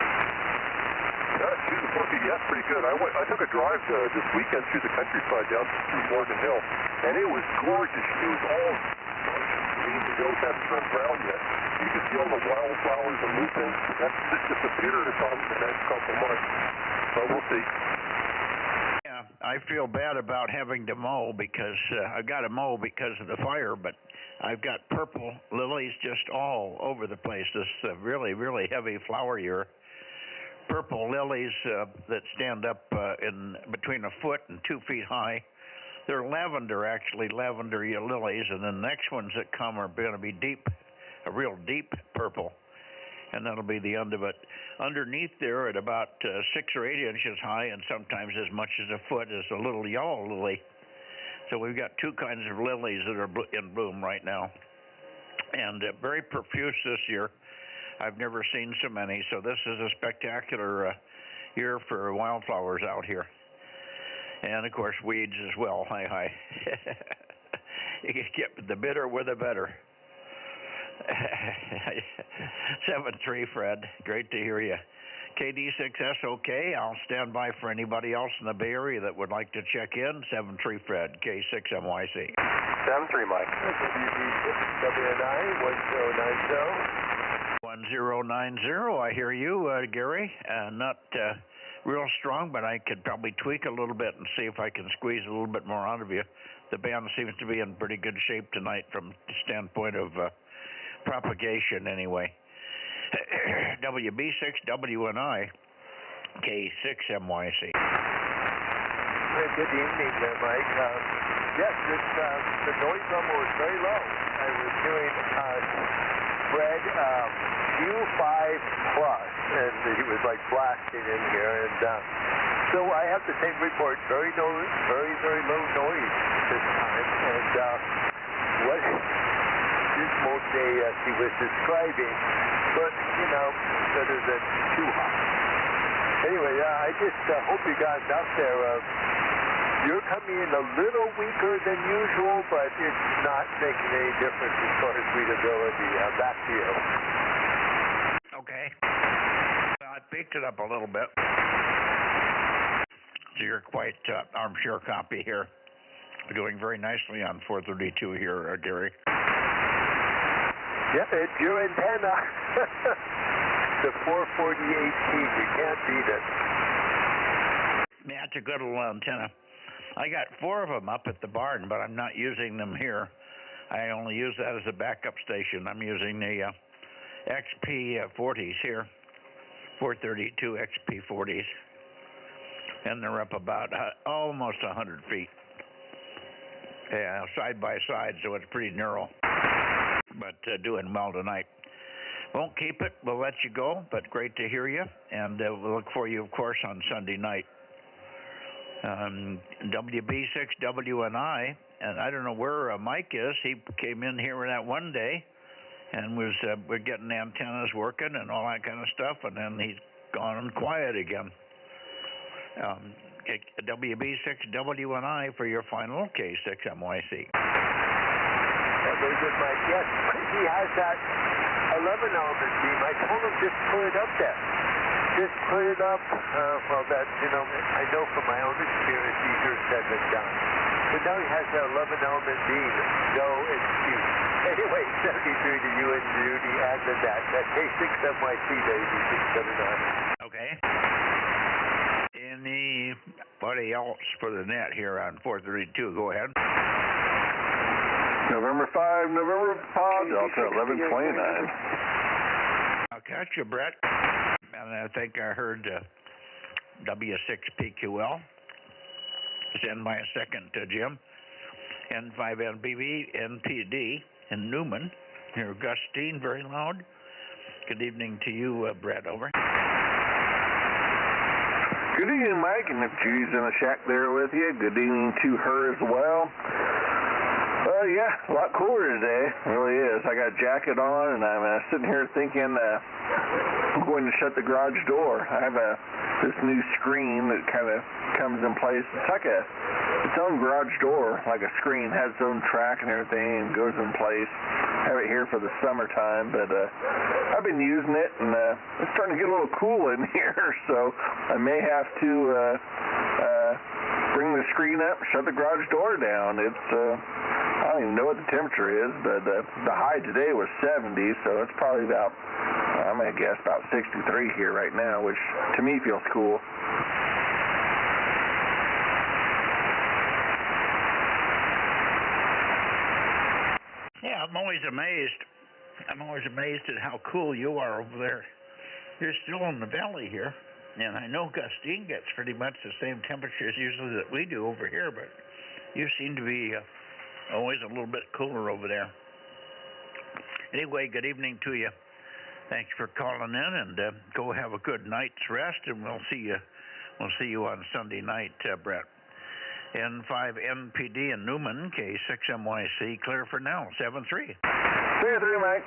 2 to 4 feet, yeah, pretty good. I took a drive this weekend through the countryside down through Morgan Hill, and it was gorgeous. It was all green. The hills hadn't turned brown yet. You could see all the wildflowers and lupins. That's just a bitter to come in the next couple months. But we'll see. Yeah, I feel bad about having to mow because I've got to mow because of the fire, but I've got purple lilies just all over the place. This really, really heavy flower year. Purple lilies that stand up in between 1 foot and 2 feet high. They're lavender, actually, lavender lilies, and then the next ones that come are going to be deep, a real deep purple, and that'll be the end of it. Underneath there, at about 6 or 8 inches high, and sometimes as much as 1 foot, is a little yellow lily. So we've got 2 kinds of lilies that are in bloom right now, and very profuse this year. I've never seen so many, so this is a spectacular year for wildflowers out here. And, of course, weeds as well. Hi. You can get the bitter with the better. 7-3, Fred. Great to hear you. KD6SOK. I'll stand by for anybody else in the Bay Area that would like to check in. 7-3, Fred. K6MYC. 7-3, Mike. WNI 1090. 1090. I hear you, Gary. Not real strong, but I could probably tweak a little bit and see if I can squeeze a little bit more out of you. The band seems to be in pretty good shape tonight from the standpoint of propagation anyway. WB6WNI, K6MYC. Good evening there, Mike. Yes, the noise level was very low. I was hearing Fred Q5 plus, and he was like blasting in here. And so I have the same report, very low noise this time. And what dismal day he was describing, but better than too hot. Anyway, I just hope you got enough there. You're coming in a little weaker than usual, but it's not making any difference as far as readability. Back to you. Okay. Well, I picked it up a little bit. So you're quite armchair copy here. We're doing very nicely on 432 here, Gary. Yeah, it's your antenna. The 440T, you can't beat it. Yeah, it's a good little antenna. I got 4 of them up at the barn, but I'm not using them here. I only use that as a backup station. I'm using the XP40s here, 432 XP40s, and they're up about almost 100 feet. Yeah, side by side, so it's pretty narrow, but doing well tonight. Won't keep it. We'll let you go, but great to hear you, and we'll look for you, of course, on Sunday night. WB6WNI, and I don't know where Mike is. He came in here that one day and was we're getting antennas working and all that kind of stuff, and then he's gone quiet again. WB6WNI for your final K6MYC. Very good, Mike. Yes, he has that 11 element beam. I told him just put it up there. Just put it up. Well, that, I know from my own experience, easier said than done. But now he has that 11 element beam. No excuse. Anyway, 73 to you and Judy and the net. That K6MYC, WB679. Okay. Anybody else for the net here on 432? Go ahead. November 5, Delta 1129. I'll catch you, Brett. And I think I heard W6PQL. Send my second to Jim. N5NBV, NPD, and Newman. Here, Gustine, very loud. Good evening to you, Brett, over. Good evening, Mike, and if Judy's in the shack there with you, good evening to her as well. Yeah, a lot cooler today. It really is. I got a jacket on, and I'm sitting here thinking I'm going to shut the garage door. I have this new screen that kind of comes in place. It's like its own garage door, like a screen, has its own track and everything, and goes in place. I have it here for the summertime, but I've been using it, and it's starting to get a little cool in here, so I may have to bring the screen up, shut the garage door down. It's I don't even know what the temperature is, but the high today was 70, so it's probably about, I'm going to guess, about 63 here right now, which to me feels cool. Yeah, I'm always amazed at how cool you are over there. You're still in the valley here, and I know Gustine gets pretty much the same temperatures usually that we do over here, but you seem to be always a little bit cooler over there. Anyway, good evening to you. Thanks for calling in, and go have a good night's rest, and we'll see you on Sunday night, Brett. N5NPD and Newman, K6MYC, clear for now, 7-3. 3-3, Mike.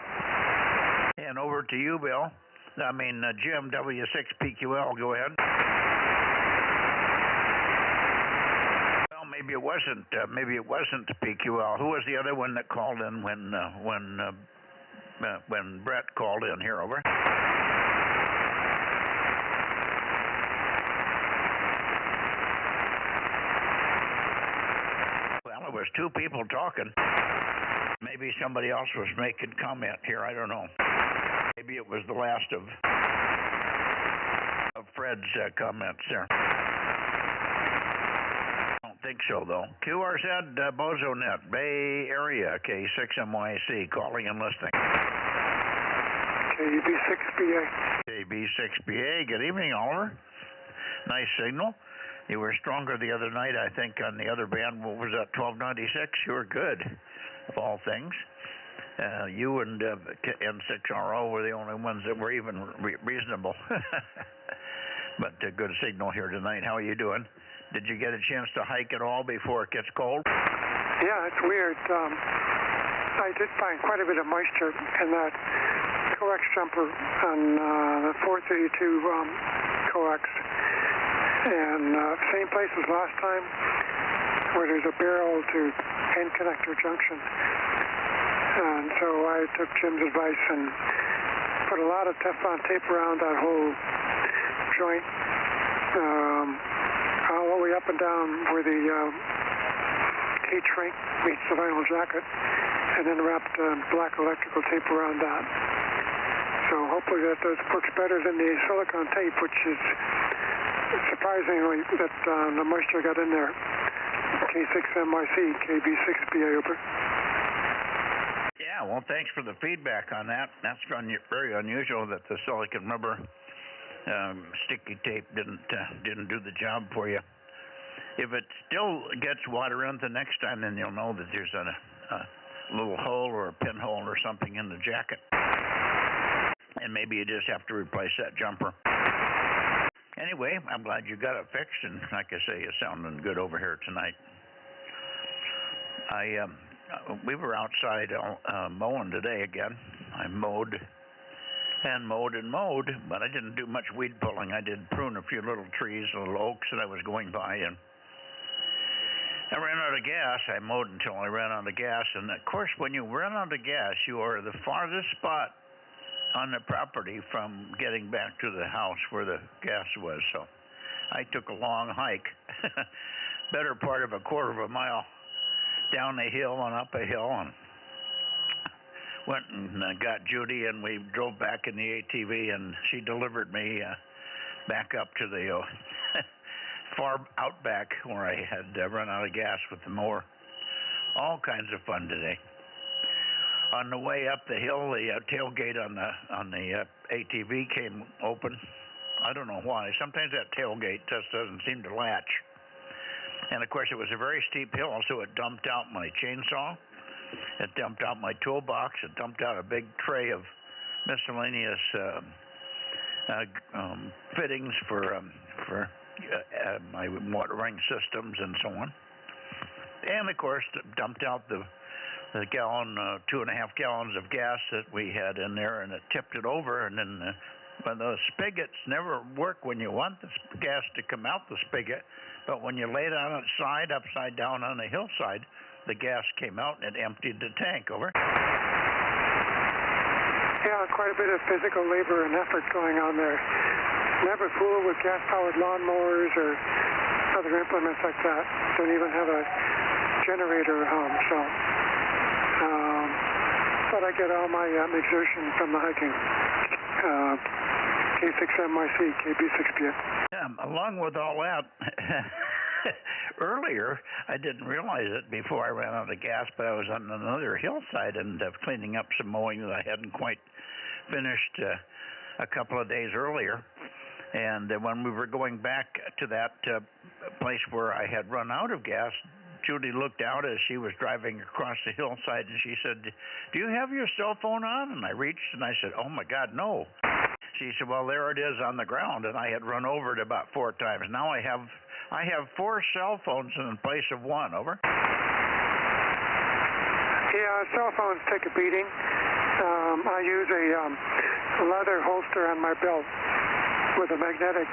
And over to you, Bill. Jim, W6PQL, go ahead. Maybe it wasn't PQL. Who was the other one that called in when Brett called in here? Over. Well, it was 2 people talking. Maybe somebody else was making comment here. I don't know. Maybe it was the last of Fred's comments there. Think so, though. QRZ, Bozo Net, Bay Area, K6MYC, calling and listening. KB6BA. KB6BA. Good evening, Oliver. Nice signal. You were stronger the other night, I think, on the other band. What was that, 1296? You were good, of all things. You and N6RO were the only ones that were even reasonable. But a good signal here tonight. How are you doing? Did you get a chance to hike at all before it gets cold? Yeah, it's weird. I did find quite a bit of moisture in that coax jumper on the 432 coax. And same place as last time, where there's a barrel to end connector junction. And so I took Jim's advice and put a lot of Teflon tape around that whole joint, all the way up and down where the heat shrink meets the vinyl jacket, and then wrapped black electrical tape around that. So hopefully that works better than the silicone tape, which is surprisingly that the moisture got in there. K6MYC, KB6BA, over. Yeah, well, thanks for the feedback on that. That's very unusual that the silicone rubber sticky tape didn't do the job for you. If it still gets water in the next time, then you'll know that there's a little hole or a pinhole or something in the jacket. And maybe you just have to replace that jumper. Anyway, I'm glad you got it fixed, and like I say, it's sounding good over here tonight. We were outside mowing today again. I mowed and mowed and mowed, but I didn't do much weed pulling. I did prune a few little trees, little oaks that I was going by, and I ran out of gas. I mowed until I ran out of gas, and of course, when you run out of gas, you are the farthest spot on the property from getting back to the house where the gas was. So I took a long hike, better part of a quarter of a mile, down a hill and up a hill, and went and got Judy, and we drove back in the ATV, and she delivered me back up to the far outback where I had run out of gas with the mower. All kinds of fun today. On the way up the hill, the tailgate on the ATV came open. I don't know why. Sometimes that tailgate just doesn't seem to latch. And of course, it was a very steep hill, so it dumped out my chainsaw. It dumped out my toolbox. It dumped out a big tray of miscellaneous fittings for my watering systems and so on. And of course, it dumped out the gallon, 2.5 gallons of gas that we had in there, and it tipped it over. And then when those spigots never work when you want the gas to come out the spigot, but when you lay it on its side, upside down on the hillside, the gas came out and it emptied the tank. Over. Yeah, quite a bit of physical labor and effort going on there. Never fool with gas-powered lawnmowers or other implements like that. Don't even have a generator at home, so but I get all my exertion from the hiking. K6MYC, KB6BA. Yeah, along with all that, earlier I didn't realize it before I ran out of gas, but I was on another hillside and cleaning up some mowing that I hadn't quite finished a couple of days earlier. And when we were going back to that place where I had run out of gas, Judy looked out as she was driving across the hillside, and she said, "Do you have your cell phone on?" And I reached, and I said, "Oh, my God, no." She said, "Well, there it is on the ground," and I had run over it about 4 times. Now I have 4 cell phones in place of 1. Over. Yeah, cell phones take a beating. I use a leather holster on my belt with a magnetic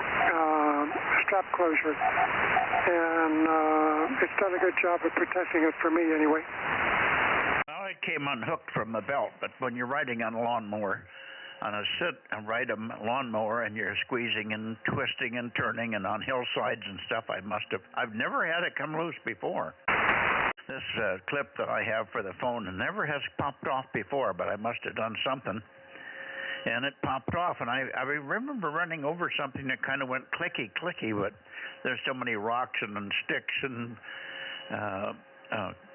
strap closure, and it's done a good job of protecting it for me anyway. Well, it came unhooked from the belt, but when you're riding on a lawnmower, on a ride a lawnmower, and you're squeezing and twisting and turning and on hillsides and stuff, I've never had it come loose before. This clip that I have for the phone never has popped off before, but I must have done something. And it popped off, and I remember running over something that kind of went clicky, but there's so many rocks and sticks and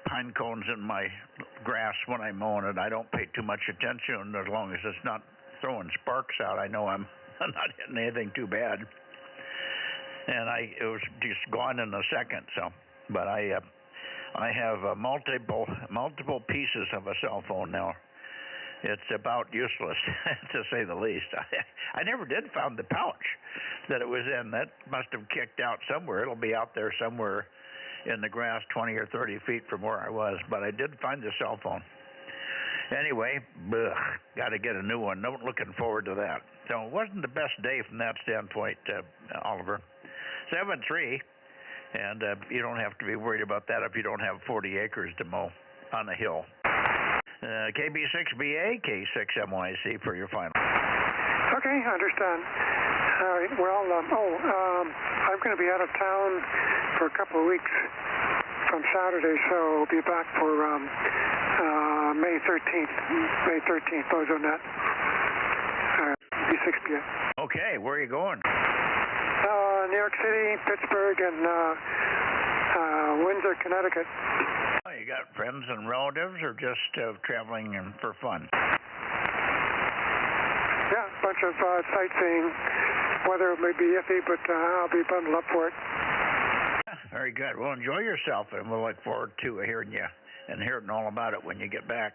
pine cones in my grass when I'm mowing it. I don't pay too much attention as long as it's not throwing sparks out. I know I'm not hitting anything too bad, and it was just gone in a second. So, but I have multiple pieces of a cell phone now. It's about useless, to say the least. I never did find the pouch that it was in. That must have kicked out somewhere. It'll be out there somewhere in the grass 20 or 30 feet from where I was. But I did find the cell phone. Anyway, got to get a new one. Not looking forward to that. So it wasn't the best day from that standpoint, Oliver. 7-3, and you don't have to be worried about that if you don't have 40 acres to mow on a hill. KB6BA, K6MYC for your final. Okay, I understand. All right, well, I'm going to be out of town for a couple of weeks from Saturday, so I'll be back for May 13th, Bozo Net. B6BA. Okay, where are you going? New York City, Pittsburgh, and Windsor, Connecticut. Oh, you got friends and relatives, or just traveling for fun? Yeah, a bunch of sightseeing. Weather may be iffy, but I'll be bundled up for it. Very good. Well, enjoy yourself, and we'll look forward to hearing you and hearing all about it when you get back.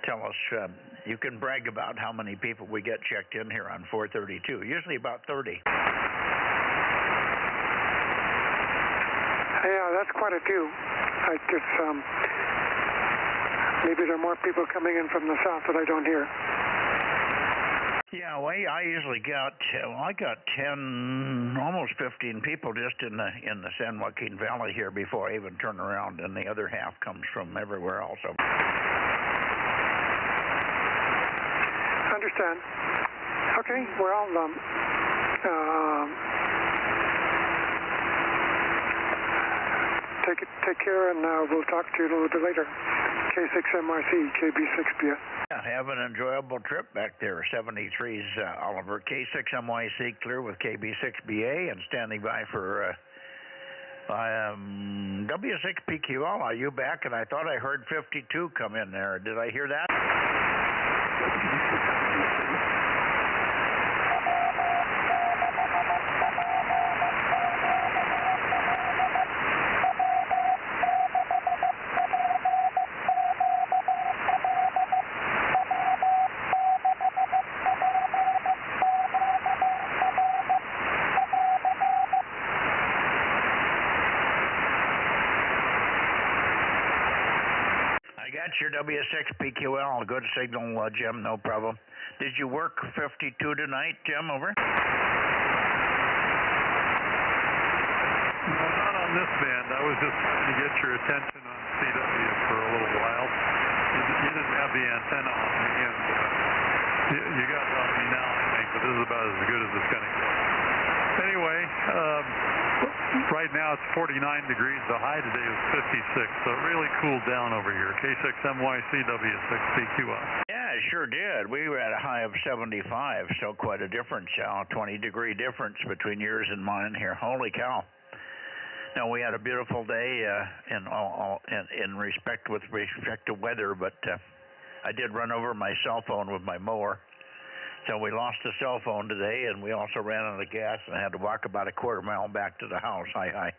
Tell us, you can brag about how many people we get checked in here on 432, usually about 30. Yeah, that's quite a few. I just, maybe there are more people coming in from the south that I don't hear. Yeah, well, I usually got, I got 10, almost 15 people just in the San Joaquin Valley here before I even turn around, and the other half comes from everywhere else. Understand. Okay, well, take care, and we'll talk to you a little bit later. K6MRC, KB6BA. Yeah, have an enjoyable trip back there. 73's Oliver. K6MYC clear with KB6BA, and standing by for W6PQL. Are you back? And I thought I heard 52 come in there. Did I hear that? Your W6PQL, good signal, Jim, no problem. Did you work 52 tonight, Jim, over? No, not on this band. I was just trying to get your attention on CW for a little while. You didn't have the antenna on me, and you got it on me now, I think, but this is about as good as it's going to get. Anyway, right now it's 49 degrees. The high today was 56, so it really cooled down over here. K6MYC, W6PQL. Yeah, it sure did. We were at a high of 75, so quite a difference, 20-degree difference between yours and mine here. Holy cow. Now, we had a beautiful day in respect to weather, but I did run over my cell phone with my mower. So we lost the cell phone today, and we also ran out of gas and had to walk about a quarter mile back to the house. It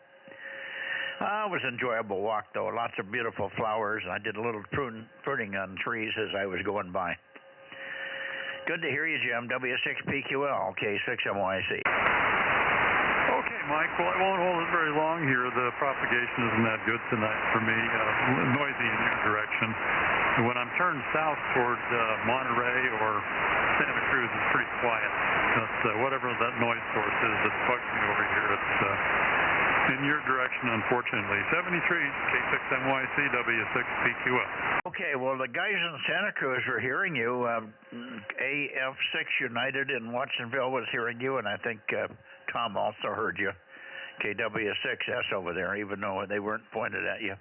was an enjoyable walk, though. Lots of beautiful flowers, and I did a little pruning on trees as I was going by. Good to hear you, Jim. W6PQL, K6MYC. Okay, Mike. Well, I won't hold it very long here. The propagation isn't that good tonight for me. Noisy in your direction. When I'm turned south toward Monterey or Santa Cruz, it's pretty quiet. That's whatever that noise source is that's bugs me over here. It's in your direction, unfortunately. 73, K6MYC, W6PQL. Okay, well, the guys in Santa Cruz were hearing you. AF6 United in Watsonville was hearing you, and I think Tom also heard you. KW6S over there, even though they weren't pointed at you.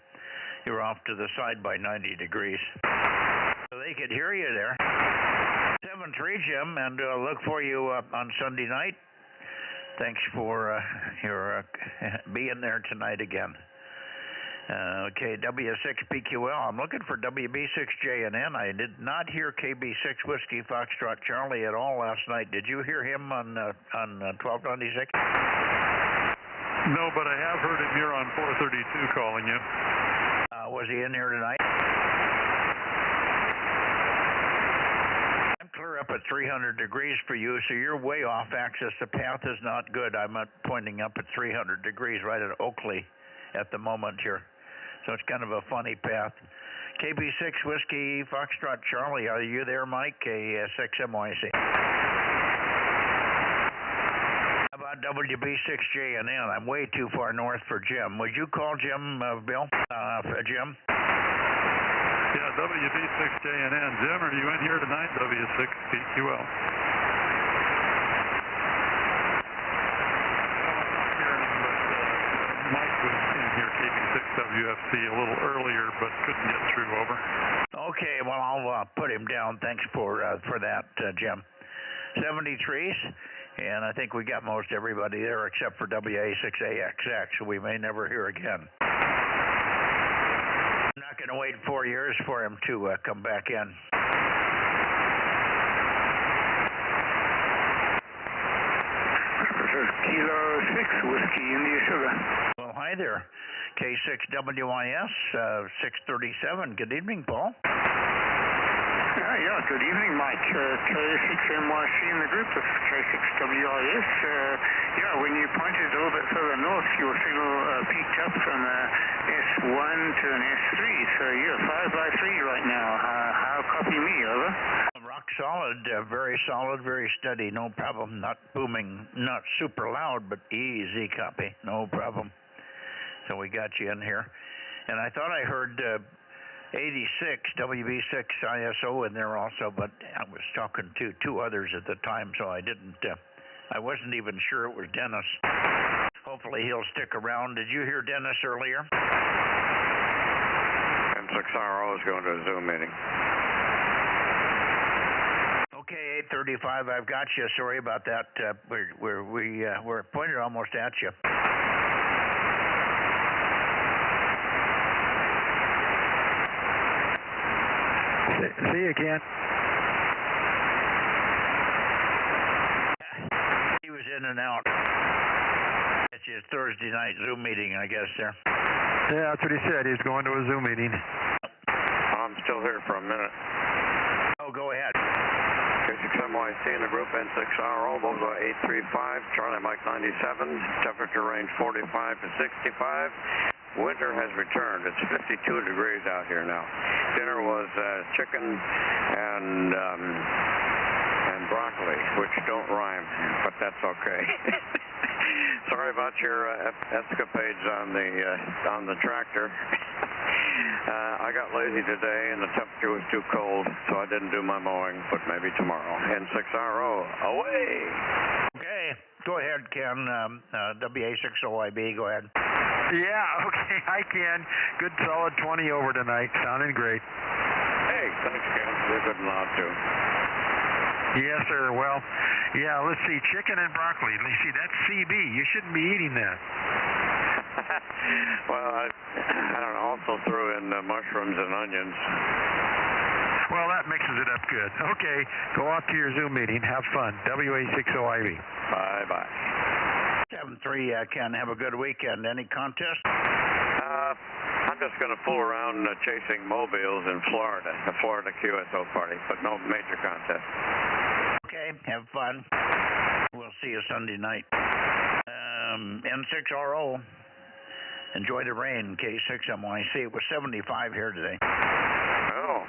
You were off to the side by 90 degrees. So they could hear you there. 7-3, Jim, and look for you on Sunday night. Thanks for your being there tonight again. Okay, W6PQL. I'm looking for WB6JNN. I did not hear KB6 Whiskey Foxtrot Charlie at all last night. Did you hear him on 1296? No, but I have heard him here on 432 calling you. Was he in here tonight? I'm clear up at 300 degrees for you, so you're way off axis. The path is not good. I'm pointing up at 300 degrees right at Oakley at the moment here. So it's kind of a funny path. KB6 Whiskey Foxtrot Charlie, are you there, Mike? K6MYC. How about WB6JNN? I'm way too far north for Jim. Would you call Jim, Bill? Jim? Yeah, WB6JNN. Jim, are you in here tonight? W6PQL. Mike was in here, KB6WFC, a little earlier, but couldn't get through. Over. Okay, well, I'll put him down. Thanks for that, Jim. 73s, and I think we got most everybody there except for WA6AXX, so we may never hear again. I'm not going to wait 4 years for him to come back in. This is Kilo 6 Whiskey India Sugar. Well, hi there. K6WIS 637. Good evening, Paul. Yeah, good evening, Mike. K6MYC in the group of K6WIS. Yeah, when you pointed a little bit further north, your signal peaked up from S1 to an S3. So you're 5x3 right now. How copy me, over? Rock solid, very solid, very steady, no problem. Not booming, not super loud, but easy copy, no problem. So we got you in here. And I thought I heard 86 WB6 ISO in there also, but I was talking to two others at the time, so I wasn't even sure it was Dennis. Hopefully he'll stick around. Did you hear Dennis earlier? M6RO is going to a Zoom meeting. Okay, 835, I've got you. Sorry about that. We're pointed almost at you. See you again. He was in and out. It's his Thursday night Zoom meeting, I guess, there. Yeah, that's what he said. He's going to a Zoom meeting. I'm still here for a minute. Oh, go ahead. K6MYC in the group, N6RO, Bozo 835, Charlie Mike 97, temperature range 45 to 65. Winter has returned. It's 52 degrees out here now. Dinner was chicken and broccoli, which don't rhyme, but that's okay. Sorry about your escapades on the tractor. I got lazy today, and the temperature was too cold, so I didn't do my mowing, but maybe tomorrow. N6RO, away! Okay, go ahead, Ken. WA60IB, go ahead. Yeah, okay, hi, Ken. Good solid 20 over tonight. Sounding great. Hey, thanks, Ken. You're good and loud, too. Yes, sir. Well, yeah, let's see. Chicken and broccoli. Let's see, that's CB. You shouldn't be eating that. Well, I don't know, also threw in mushrooms and onions. Well, that mixes it up good. Okay, go off to your Zoom meeting. Have fun. WA60IB. Bye-bye. 7-3, Ken, have a good weekend. Any contest? I'm just going to fool around chasing mobiles in Florida, the Florida QSO party, but no major contest. Okay, have fun. We'll see you Sunday night. N6RO, enjoy the rain, K6MYC. It was 75 here today. Oh,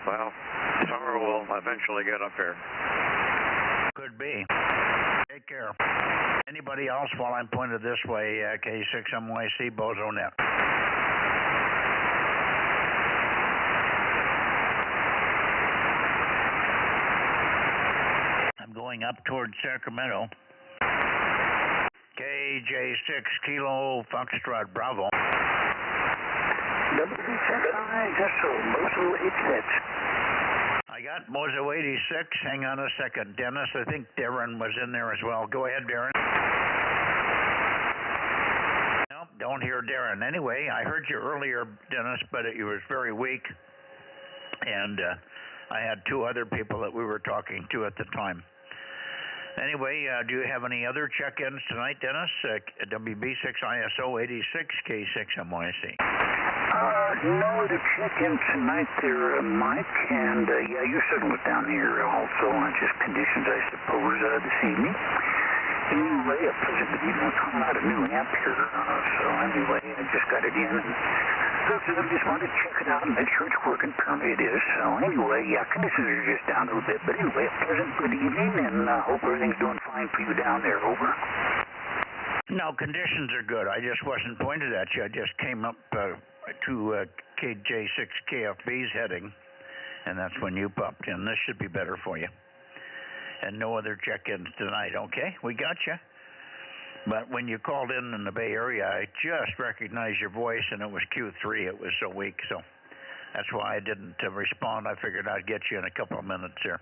well, summer will eventually get up here. Could be. Take care. Anybody else while I'm pointed this way, K6MYC, Bozo Net. I'm going up towards Sacramento. KJ6 Kilo Foxtrot Bravo. Bozo 86. I got Bozo 86. Hang on a second, Dennis. I think Darren was in there as well. Go ahead, Darren. Nope, don't hear Darren. Anyway, I heard you earlier, Dennis, but it was very weak, and I had two other people that we were talking to at the time. Anyway, do you have any other check-ins tonight, Dennis? WB6ISO 86 K6MYC. No other check-in tonight there, Mike, and yeah, your signal was down here also on just conditions, I suppose, this evening. Anyway, a pleasant to be coming out of New Hampshire, so anyway, I just got it in, and so I just wanted to check it out and make sure it's working for me. It is, so anyway, yeah, conditions are just down a little bit, but anyway, a pleasant good evening, and hope everything's doing fine for you down there, over. No, conditions are good. I just wasn't pointed at you. I just came up to KJ6KFB's heading, and that's when you popped in. This should be better for you. And no other check-ins tonight, okay? We got you. But when you called in the Bay Area, I just recognized your voice, and it was Q3. It was so weak, so that's why I didn't respond. I figured I'd get you in a couple of minutes here.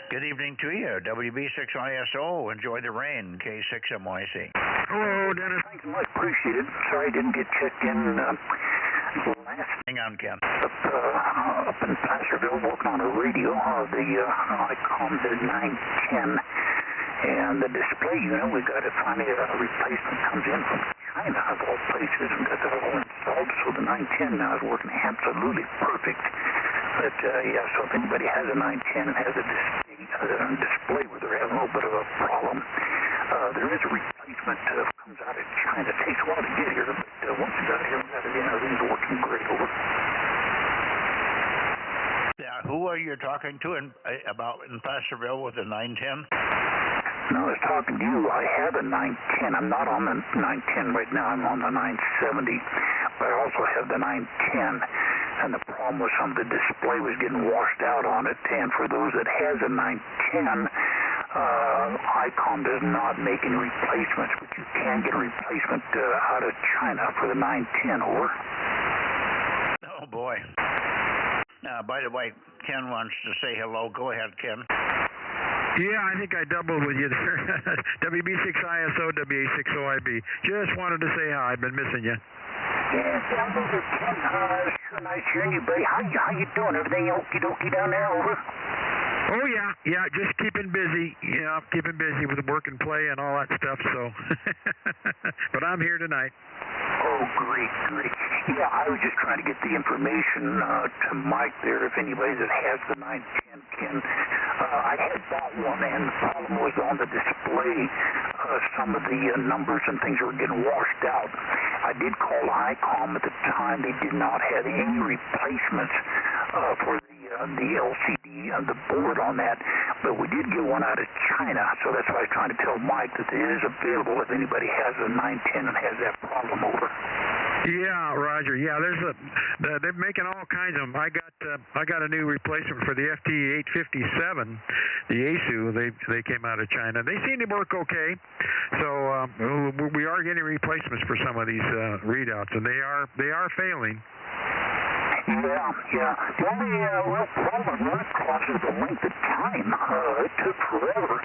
Good evening to you, WB6ISO. Enjoy the rain, K6MYC. Hello, Dennis. Thanks much. Appreciate it. Sorry I didn't get checked in last. Hang on, Ken. Up in Placerville, working on a radio, I called the 910, and the display unit, we got it finally, a replacement comes in from China, of all places, and got that all installed, so the 910 now is working absolutely perfect. But, yeah, so if anybody has a 910 and has a display where they're having a little bit of a problem, there is a replacement that comes out of China. It takes a while to get here, but once it got here, we got it in, everything's working great, over. Yeah, who are you talking to about in Placerville with the 910? No, I was talking to you. I have a 910. I'm not on the 910 right now. I'm on the 970. But I also have the 910. And the problem was some of the display was getting washed out on it. And for those that has a 910, ICOM does not make any replacements, but you can get a replacement out of China for the 910, over. Oh, boy. By the way, Ken wants to say hello. Go ahead, Ken. Yeah, I think I doubled with you there. WB6ISO, WA6OIB. Just wanted to say hi. I've been missing you. Yeah, doubled with Ken. Sure nice hearing you, buddy. How you doing? Everything okie-dokie down there, over? Oh, yeah, just keeping busy. Yeah, keeping busy with work and play and all that stuff, so. But I'm here tonight. Oh, great. Yeah, I was just trying to get the information to Mike there, if anybody that has the 910 can. I had bought one, and the problem was on the display. Some of the numbers and things were getting washed out. I did call ICOM at the time. They did not have any replacements for the LCD and the board on that, but we did get one out of China, so that's why I was trying to tell Mike that it is available if anybody has a 910 and has that problem, over. Yeah, Roger. Yeah, they're making all kinds of them. I got a new replacement for the FT857, the ASU. They came out of China. They seem to work okay. So we are getting replacements for some of these readouts, and they are failing. Yeah. The only real problem with it is the length of time. It took forever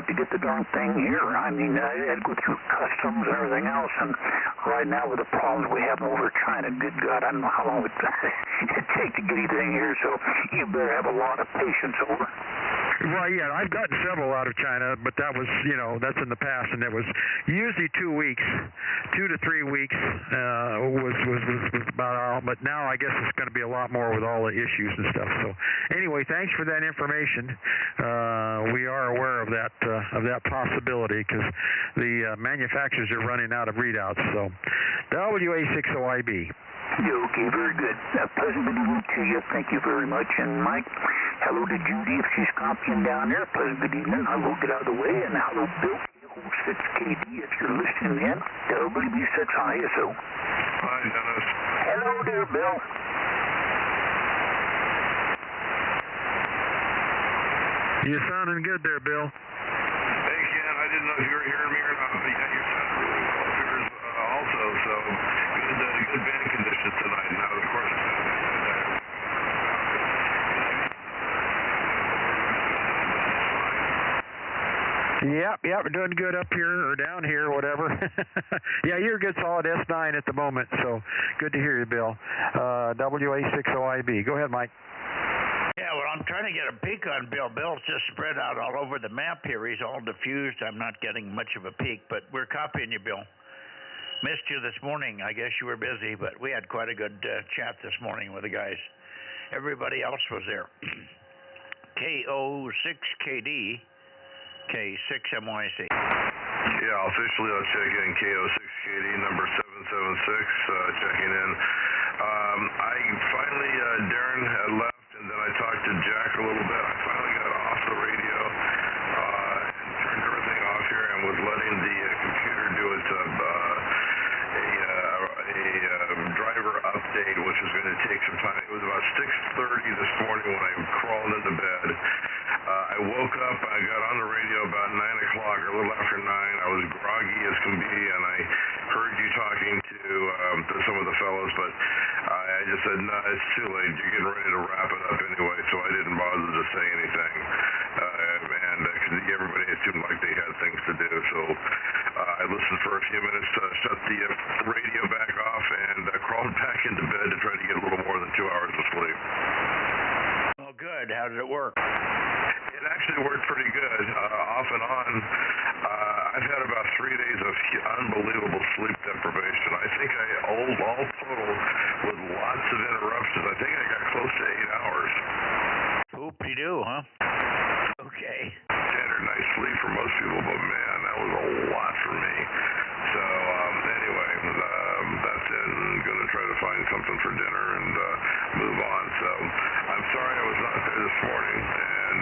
to get the darn thing here. I mean, I had to go through customs and everything else, and right now with the problems we have over China, good God, I don't know how long it take to get anything here, so you better have a lot of patience, over. Well, yeah, I've gotten several out of China, but that was, that's in the past, and it was usually 2 weeks, 2 to 3 weeks was about all. But now I guess it's going to be a lot more with all the issues and stuff. So anyway, thanks for that information. We are aware of that possibility because the manufacturers are running out of readouts. So WA6OIB. Okay, very good. Pleasant to meet to you. Thank you very much. And Mike, hello to Judy if she's copying down there. Pleasant good evening. I will get out of the way. And hello, Bill, 6KD, if you're listening in. WB6ISO. Hi, Dennis. Hello there, Bill. You're sounding good there, Bill. Hey, Ken, I didn't know if you were hearing me or not. But yeah, you sound really well up here also. So good band conditions tonight. Now, of course, Yep, we're doing good up here or down here or whatever. Yeah, you're a good solid S9 at the moment, so good to hear you, Bill. WA60IB. Go ahead, Mike. Yeah, well, I'm trying to get a peek on Bill. Bill's just spread out all over the map here. He's all diffused. I'm not getting much of a peek, but we're copying you, Bill. Missed you this morning. I guess you were busy, but we had quite a good chat this morning with the guys. Everybody else was there. KO6KD, K6MYC. Yeah, officially I'll check in. KO6KD, number 776, checking in. I finally, Darren had left, and then I talked to Jack a little bit. I finally got off the radio and turned everything off here and was letting the computer do its driver update, which was going to take some time. It was about 6:30 this morning when I crawled into bed. I woke up, I got on the radio about 9 o'clock, or a little after 9. I was groggy as can be, and I heard you talking to some of the fellows, but I just said, no, it's too late. You're getting ready to wrap it up anyway, so I didn't bother to say anything. And everybody seemed like they had things to do, so I listened for a few minutes, shut the radio back off, and crawled back into bed to try to get a little more than 2 hours of sleep. Oh, good. How did it work? It actually worked pretty good, off and on. I've had about 3 days of unbelievable sleep deprivation. I think all total, with lots of interruptions, I think I got close to 8 hours. Whoop-de-doo, huh? Okay. Standard night's sleep for most people, but man, that was a lot for me. So anyway, that's it. I'm going to try to find something for dinner and move on. So I'm sorry I was not there this morning, and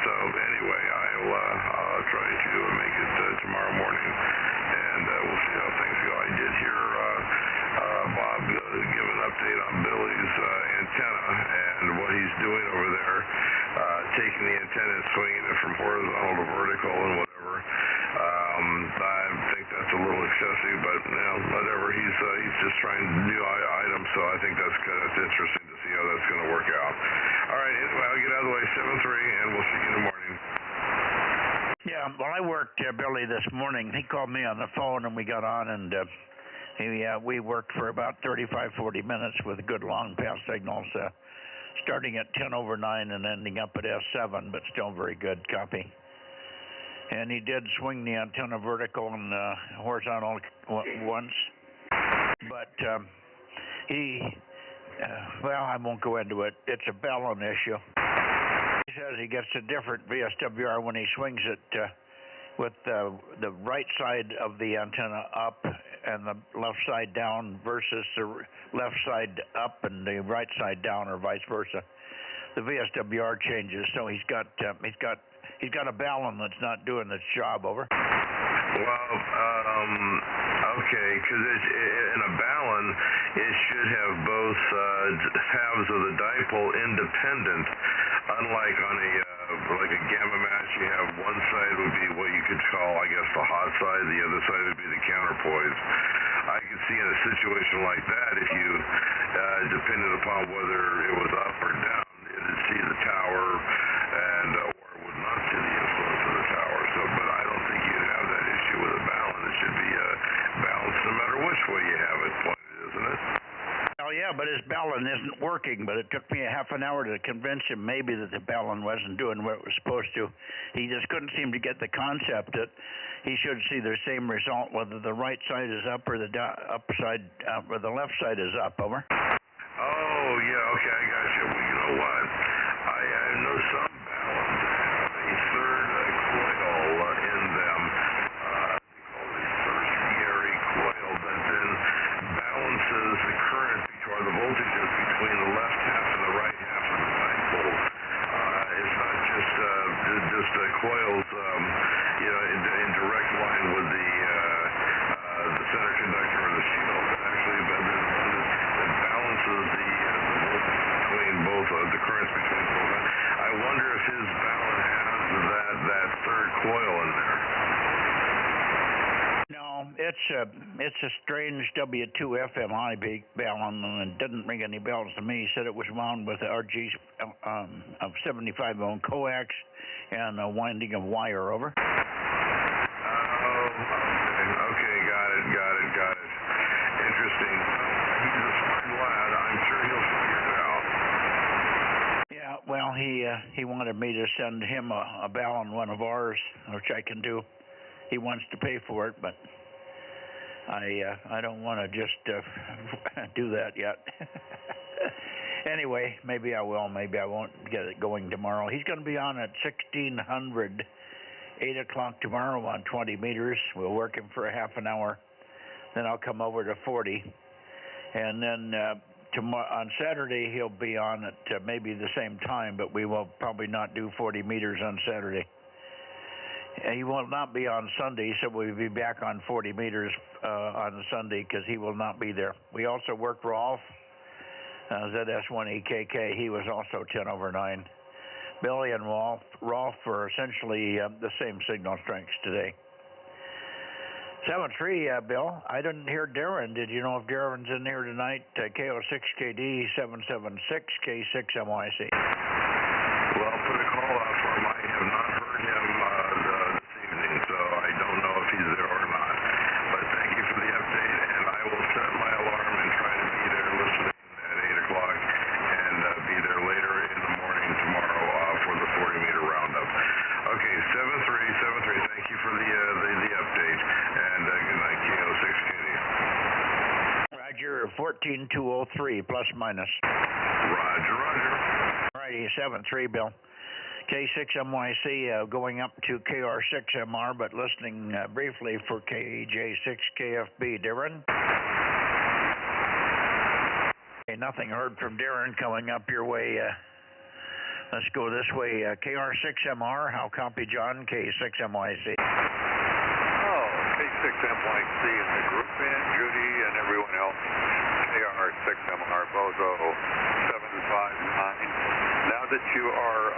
so anyway, I'll try to make it tomorrow morning, and we'll see how things go. I did hear Bob give an update on Billy's antenna and what he's doing over there, taking the antenna and swinging it from horizontal to vertical and whatever. I think that's a little excessive, but whatever. He's just trying new items, so I think that's interesting to see how that's going to work out. All right, anyway, I'll get out of the way. 7-3, and we'll see you in the morning. Yeah, well, I worked Billy this morning. He called me on the phone, and we got on, and we worked for about 35, 40 minutes with good long pass signals, starting at 10 over 9 and ending up at S7, but still very good copy. And he did swing the antenna vertical and horizontal once, but well, I won't go into it. It's a balun issue. He says he gets a different VSWR when he swings it with the right side of the antenna up and the left side down versus the left side up and the right side down, or vice versa. The VSWR changes, so he's got a balun that's not doing its job. Over. Well, okay, because in a balun, it should have both halves of the dipole independent. Unlike on like a gamma match, you have one side would be what you could call, I guess, the hot side. The other side would be the counterpoise. I could see in a situation like that, if you, depending upon whether it was up or down, it would see the tower and or would not see the influence of the tower. So, but I don't think you'd have that issue with a balun. It should be balanced no matter which way you have it pointed, isn't it? Oh, yeah, but his balun isn't working, but it took me a half an hour to convince him maybe that the balun wasn't doing what it was supposed to. He just couldn't seem to get the concept that he should see the same result whether the right side is up or the or the left side is up. Over. Oh, yeah, okay, I got you. Well, you know what? I know some baluns have a third coil in them, called a tertiary coil, that then balances the current or the voltages between the left half and the right half of the dipole. It's not just coils, in direct line with the center conductor or the shield. It actually it balances the voltage between both the currents between both. I wonder if his balun has that third coil in there. No, it's a strange W2FMI balun, and it didn't ring any bells to me. He said it was wound with RG of 75 ohm coax. and winding of wire, over. Oh, okay, got it. Interesting. He's a smart lad. I'm sure he'll figure it out. Yeah, well, he wanted me to send him a bell on one of ours, which I can do. He wants to pay for it, but I don't want to just do that yet. Anyway, maybe I will. Maybe I won't get it going tomorrow. He's going to be on at 1600, 8 o'clock tomorrow on 20 meters. We'll work him for a half an hour. Then I'll come over to 40. And then on Saturday, he'll be on at maybe the same time, but we will probably not do 40 meters on Saturday. He will not be on Sunday, so we'll be back on 40 meters on Sunday because he will not be there. We also worked Rolf, ZS1EKK. He was also 10 over 9. Billy and Rolf were essentially the same signal strengths today. 7-3, Bill. I didn't hear Darren. Did you know if Darren's in here tonight? KO6KD 776 K6MYC. Well, put a call out for him. I have not heard him this evening, so I don't know if he's there or not. But thank you for the update, and I will set my alarm and try to be there listening at 8 o'clock and be there later in the morning tomorrow for the 40-meter roundup. Okay, 7-3, thank you for the update, and good night, KO6KD. Roger, 14203, plus minus. Roger. Righty, 7-3, Bill. K6MYC going up to KR6MR, but listening briefly for KJ6KFB. Darren? Okay, nothing heard from Darren coming up your way. Let's go this way. KR6MR, how copy, John? K6MYC. Oh, K6MYC and the group in, Judy and everyone else. KR6MR, Bozo 759. Now that you are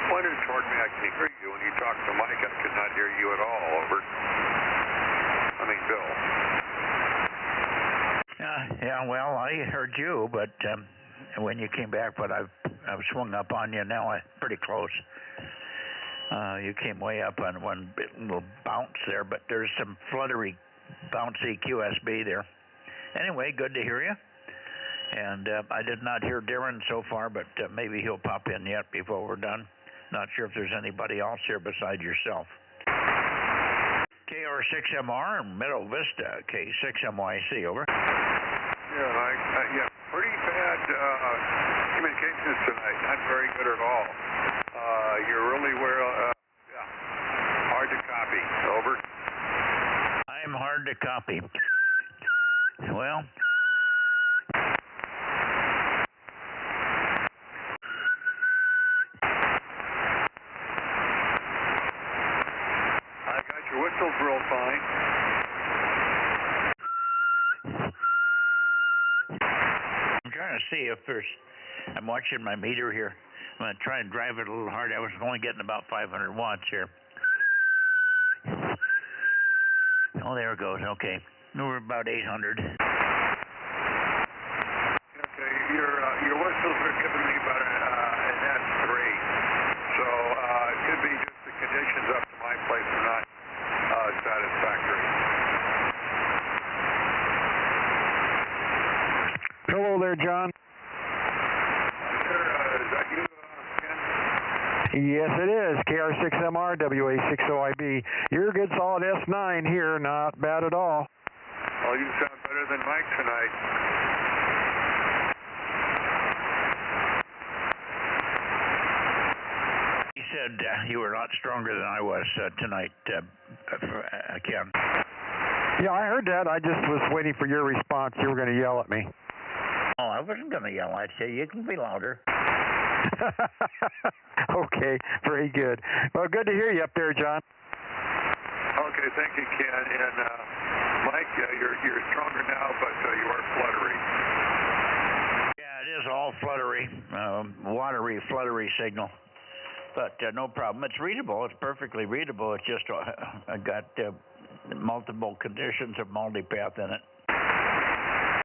pointed toward me, I can hear you. When you talk to Mike, I could not hear you at all. Over. I mean, Bill. Yeah, well, I heard you, but when you came back, but I've swung up on you now. I'm pretty close. You came way up on one little bounce there, but there's some fluttery, bouncy QSB there. Anyway, good to hear you. And I did not hear Darren so far, but maybe he'll pop in yet before we're done. Not sure if there's anybody else here besides yourself. KR6MR and Middle Vista, K6MYC, over. Yeah, pretty bad communications tonight. Not very good at all. You're really hard to copy. Over. I'm hard to copy. Well. Your whistle's real fine. I'm trying to see if I'm watching my meter here. I'm going to try and drive it a little hard. I was only getting about 500 watts here. Oh, there it goes. Okay. We're about 800. Okay, your whistles are giving me about an S3. So it could be just the conditions up to my place are not satisfactory. Hello there, John. Is that you, Ken? Yes, it is. KR6MR, WA60IB. You're a good solid S9 here. Not bad at all. Well, you sound better than Mike tonight. He said you were a lot stronger than I was tonight, Ken. Yeah, I heard that. I just was waiting for your response. You were going to yell at me. Oh, I wasn't going to yell at you. You can be louder. Okay, very good. Well, good to hear you up there, John. Okay, thank you, Ken. And Mike, you're stronger now, but you are fluttery. Yeah, it is all fluttery, watery, fluttery signal. But no problem. It's readable. It's perfectly readable. It's just I got multiple conditions of multipath in it.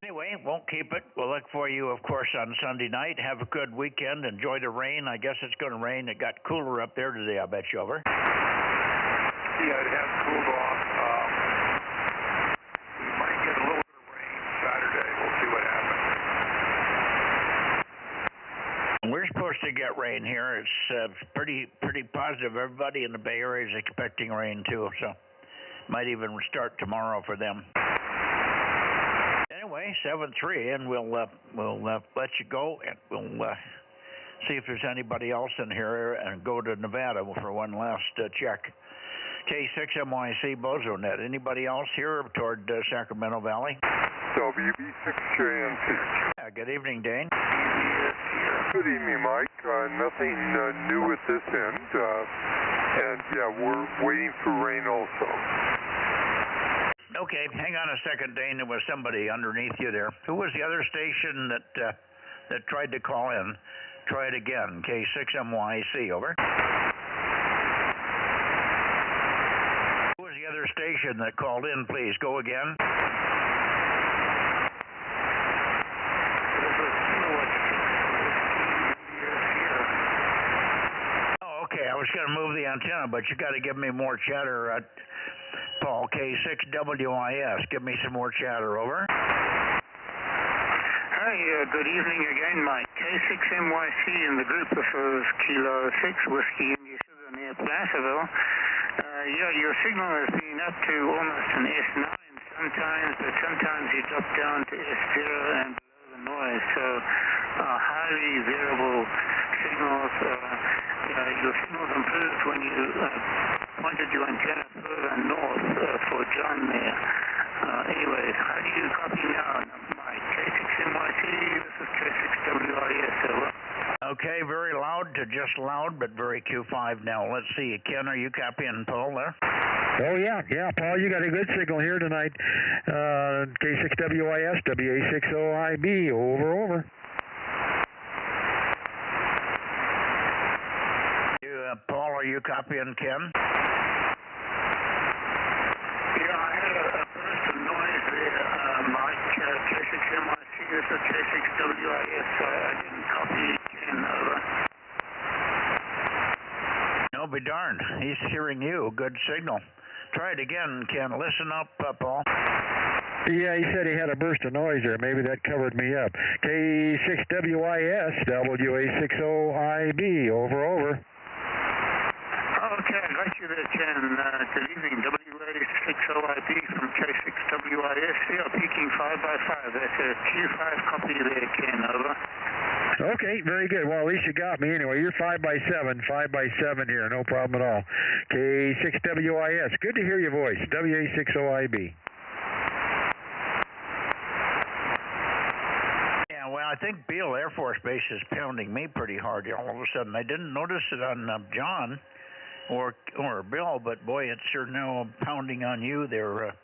Anyway. Anyway, won't keep it. We'll look for you, of course, on Sunday night. Have a good weekend. Enjoy the rain. I guess it's going to rain. It got cooler up there today, I bet you. Over. Yeah, it has cooled off. We might get a little bit of rain Saturday. We'll see what happens. We're supposed to get rain here. It's pretty positive. Everybody in the Bay Area is expecting rain too, so might even start tomorrow for them. Anyway, 7-3, and we'll let you go, and we'll see if there's anybody else in here, and go to Nevada for one last check. K6MYC Bozo Net. Anybody else here toward Sacramento Valley? WB6JNT. Yeah, good evening, Dane. Good evening, Mike. Nothing new at this end. And yeah, we're waiting for rain also. Okay, hang on a second, Dane. There was somebody underneath you there. Who was the other station that tried to call in? Try it again. K6MYC, over. Who was the other station that called in, please? Go again. Oh, okay. I was going to move the antenna, but you got to give me more chatter. Paul, K6WIS. Give me some more chatter, over. Hi, good evening again, Mike. K6MYC in the group prefers Kilo 6 Whiskey India Sugar near Placerville. Yeah, your signal has been up to almost an S9 sometimes, but sometimes you drop down to S0 and below the noise, so highly variable signals. Your signals improved when you pointed your antenna further north for John there. Anyways, how do you copy now? Mike, K6MYC, this is K6WIS, over. Okay, very loud to just loud, but very Q5 now. Let's see. Ken, are you copying Paul there? Oh, yeah, Paul, you got a good signal here tonight. K6WIS, WA60IB, over. Paul, are you copying Ken? Yeah, I had a burst of noise there, Mike. K6MYC, this is K6WIS, so I didn't copy Ken, over. No, be darned. He's hearing you. Good signal. Try it again, Ken. Listen up, Paul. Yeah, he said he had a burst of noise there. Maybe that covered me up. K6WIS, WA60IB, over. Okay, I got you there, Ken. Good evening, WA60IB from K6WIS. Yeah, peaking 5x5. That's a Q5 copy there, Ken, over. Okay, very good. Well, at least you got me anyway. You're 5x7 here, no problem at all. K6WIS. Good to hear your voice. WA60IB. Yeah, well, I think Beale Air Force Base is pounding me pretty hard all of a sudden. I didn't notice it on John or Bill, but boy, it's sure now pounding on you there,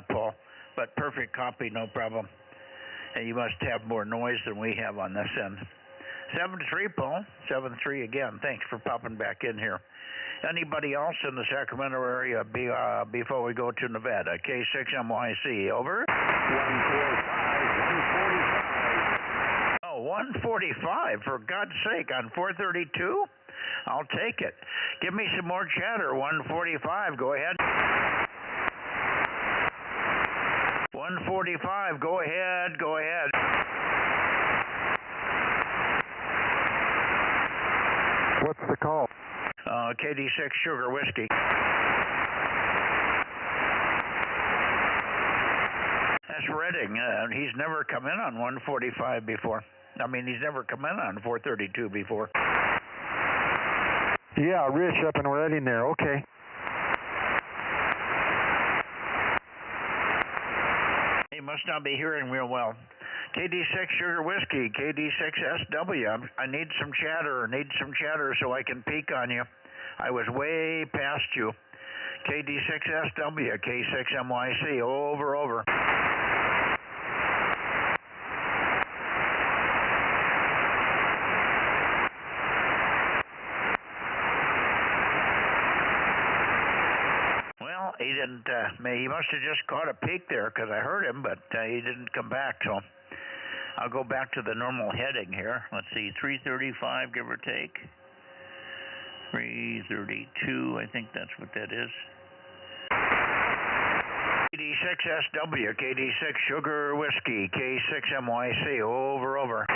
Paul. But perfect copy, no problem. And you must have more noise than we have on this end. 7-3, Paul. 7-3 again. Thanks for popping back in here. Anybody else in the Sacramento area before we go to Nevada? K6MYC, over. 145. Oh, 145, for God's sake, on 432? I'll take it. Give me some more chatter. 145, go ahead. 145, go ahead. What's the call? KD6 Sugar Whiskey. That's Redding. He's never come in on 145 before. I mean, he's never come in on 432 before. Yeah, Rich up in Redding there. Okay. He must not be hearing real well. KD6 Sugar Whiskey, KD6SW. I need some chatter so I can peek on you. I was way past you. KD6SW, K6MYC, over. Well, He didn't, he must have just caught a peak there because I heard him, but he didn't come back. So I'll go back to the normal heading here. Let's see, 335, give or take. 332, I think that's what that is. KD6SW, KD6 Sugar Whiskey, K6MYC, over.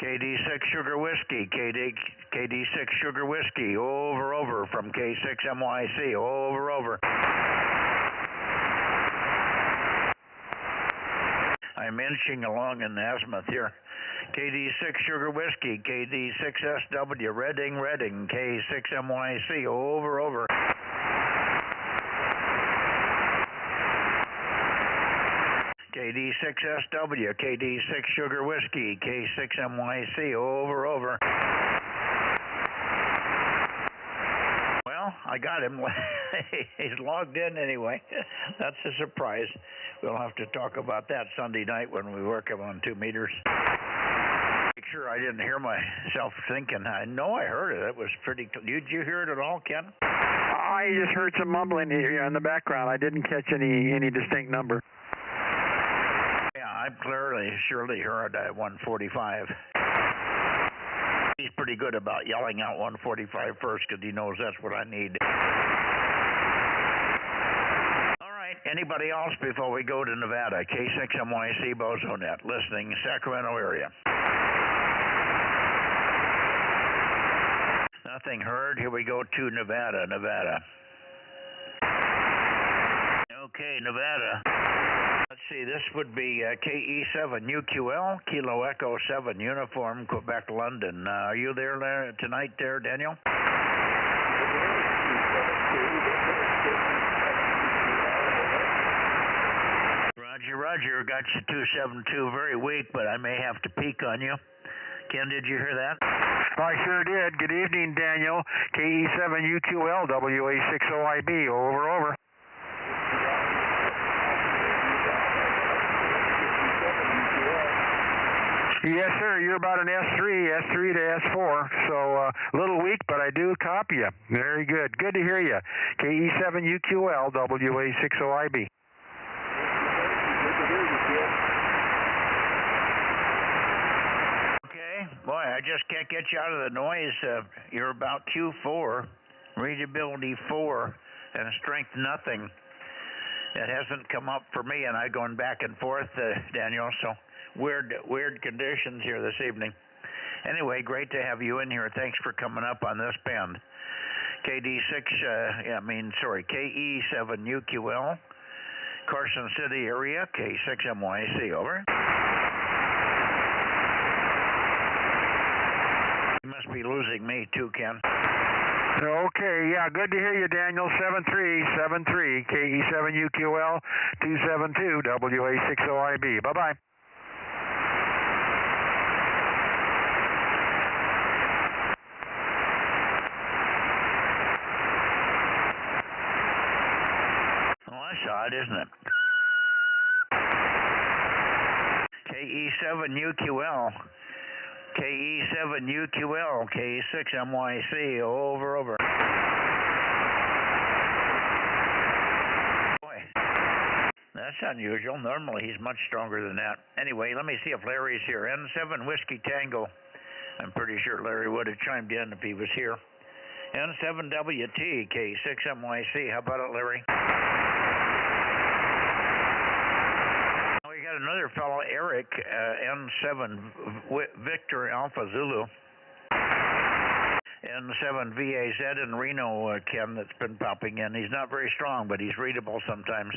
KD6 Sugar Whiskey, KD6 Sugar Whiskey, over from K6MYC, over. I'm inching along in the azimuth here. KD6 Sugar Whiskey, KD6SW, Reading, K6MYC, over. KD6SW, KD6 Sugar Whiskey, K6MYC, over. Well, I got him. He's logged in anyway. That's a surprise. We'll have to talk about that Sunday night when we work him on 2 meters. Make sure I didn't hear myself thinking. I know I heard it. It was pretty... Did you hear it at all, Ken? I just heard some mumbling here in the background. I didn't catch any distinct number. I surely heard 145. He's pretty good about yelling out 145 first because he knows that's what I need. All right, anybody else before we go to Nevada? K6MYC Bozo Net, listening, Sacramento area. Nothing heard. Here we go to Nevada. Okay, Nevada. Let's see, this would be KE7UQL, Kilo Echo 7, Uniform, Quebec, London. Are you there tonight there, Daniel? Roger, got you 272, very weak, but I may have to peak on you. Ken, did you hear that? I sure did. Good evening, Daniel. KE7UQL, WA60IB, over. Yes, sir. You're about an S3 to S4, so a little weak, but I do copy you. Very good. Good to hear you. KE7UQL, WA60IB. Okay. Boy, I just can't get you out of the noise. You're about Q4, readability 4, and strength nothing. It hasn't come up for me, and I'm going back and forth, Daniel, so... Weird conditions here this evening. Anyway, great to have you in here. Thanks for coming up on this band. KE7UQL, Carson City area, K6MYC, over. You must be losing me too, Ken. Okay, yeah, good to hear you, Daniel. 7373, KE7UQL, 272, WA60IB. Bye-bye. Odd, isn't it? KE7UQL, K6MYC, over. Boy, that's unusual. Normally he's much stronger than that. Anyway, let me see if Larry's here. N7 Whiskey Tango. I'm pretty sure Larry would have chimed in if he was here. N7WT, K6MYC. How about it, Larry? Another fellow, Eric, N7 Victor Alpha Zulu, N7 VAZ in Reno, Ken, that's been popping in. He's not very strong, but he's readable sometimes.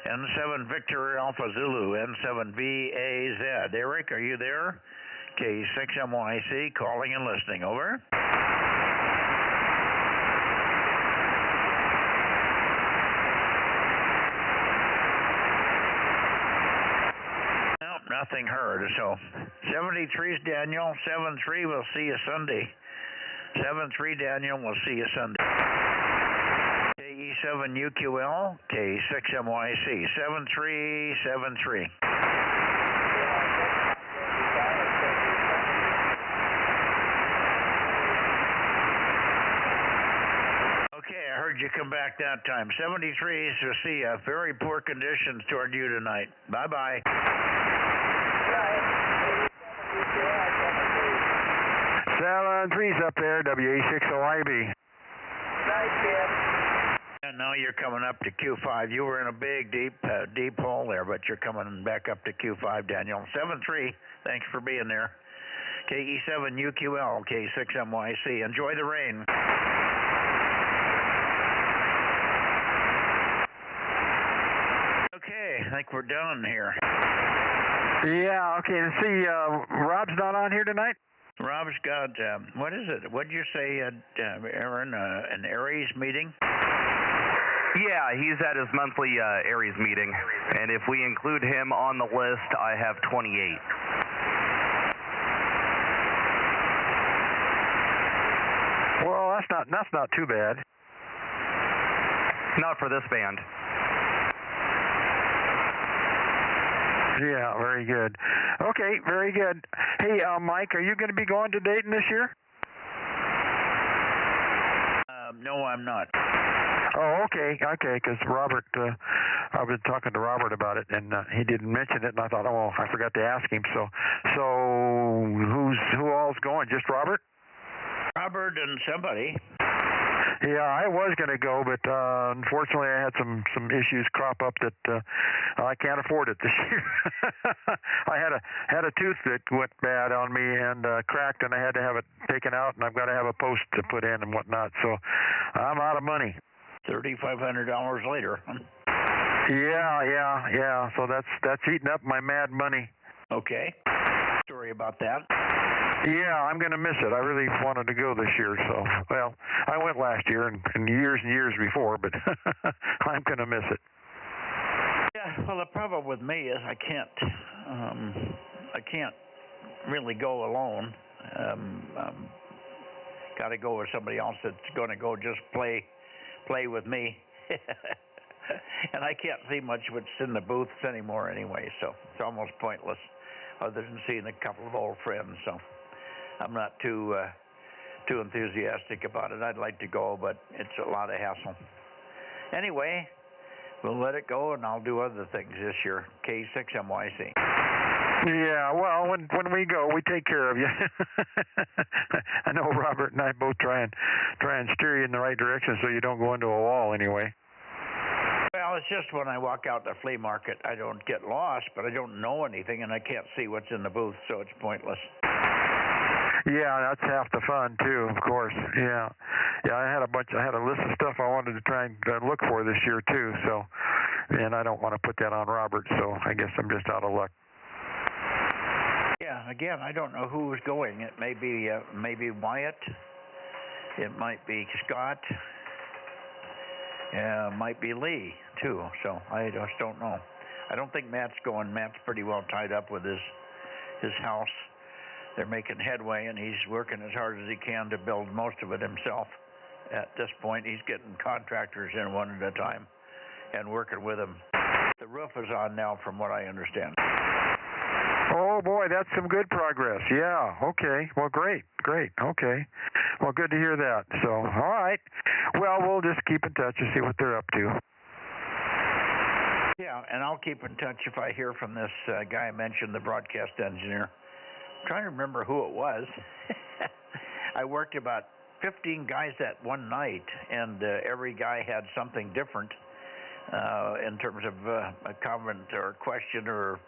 N7 Victor Alpha Zulu, N7 VAZ. Eric, are you there? K6MYC, calling and listening, over. Nothing heard. So 73's Daniel, 73 we'll see you Sunday. 73 Daniel, we'll see you Sunday. KE7UQL, K6MYC, 7373. Glad you come back that time. 73s, we'll see very poor conditions toward you tonight. Bye-bye. 73's up there, WA60IB. And now you're coming up to Q5. You were in a big, deep hole there, but you're coming back up to Q5, Daniel. 73, thanks for being there. KE7UQL, K6MYC. Enjoy the rain. Okay, I think we're done here. Yeah, okay. Let's see, Rob's not on here tonight? Rob's got, what is it? What did you say, Aaron, an Aries meeting? Yeah, he's at his monthly Aries meeting, and if we include him on the list, I have 28. Well, that's not too bad. Not for this band. Yeah, very good. Okay, very good. Hey, Mike, are you going to be going to Dayton this year? No, I'm not. Oh, okay, because Robert, I've been talking to Robert about it, and he didn't mention it, and I thought, oh, I forgot to ask him. So who all's going? Just Robert? Robert and somebody. Yeah, I was going to go, but unfortunately I had some issues crop up that I can't afford it this year. I had a tooth that went bad on me and cracked, and I had to have it taken out, and I've got to have a post to put in and whatnot, so I'm out of money. $3,500 later. Yeah. So that's eating up my mad money. Okay. Sorry about that. Yeah, I'm going to miss it. I really wanted to go this year, so, well, I went last year and years before, but I'm going to miss it. Yeah, well, the problem with me is I can't really go alone. Got to go with somebody else that's going to go just play with me. And I can't see much what's in the booths anymore anyway, so it's almost pointless, other than seeing a couple of old friends, so I'm not too enthusiastic about it. I'd like to go, but it's a lot of hassle. Anyway, we'll let it go, and I'll do other things this year. K6MYC. Yeah, well, when we go, we take care of you. I know Robert and I both try and steer you in the right direction so you don't go into a wall anyway. Well, it's just when I walk out the flea market, I don't get lost, but I don't know anything, and I can't see what's in the booth, so it's pointless. Yeah, that's half the fun too, of course. Yeah, I had a list of stuff I wanted to try and look for this year too. So, and I don't want to put that on Robert. So I guess I'm just out of luck. Yeah, again, I don't know who is going. It may be Wyatt. It might be Scott. Yeah, it might be Lee too. So I just don't know. I don't think Matt's going. Matt's pretty well tied up with his house. They're making headway, and he's working as hard as he can to build most of it himself. At this point, he's getting contractors in one at a time and working with them. The roof is on now, from what I understand. Oh, boy, that's some good progress. Yeah, okay. Well, great. Okay. Well, good to hear that. So, all right. Well, we'll just keep in touch and see what they're up to. Yeah, and I'll keep in touch if I hear from this guy I mentioned, the broadcast engineer. I'm trying to remember who it was. I worked about 15 guys that one night, and every guy had something different in terms of a comment or question or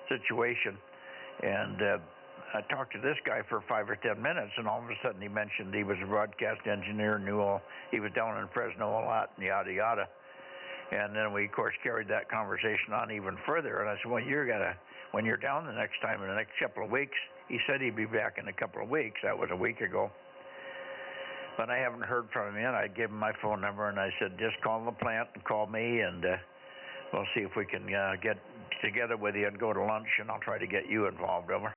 situation. And I talked to this guy for 5 or 10 minutes, and all of a sudden he mentioned he was a broadcast engineer, he was down in Fresno a lot, and yada yada. And then we, of course, carried that conversation on even further. And I said, well, when you're down the next time in the next couple of weeks, he said he'd be back in a couple of weeks. That was a week ago. But I haven't heard from him yet. I gave him my phone number, and I said, just call the plant and call me, and we'll see if we can get together with you and go to lunch, and I'll try to get you involved. Over.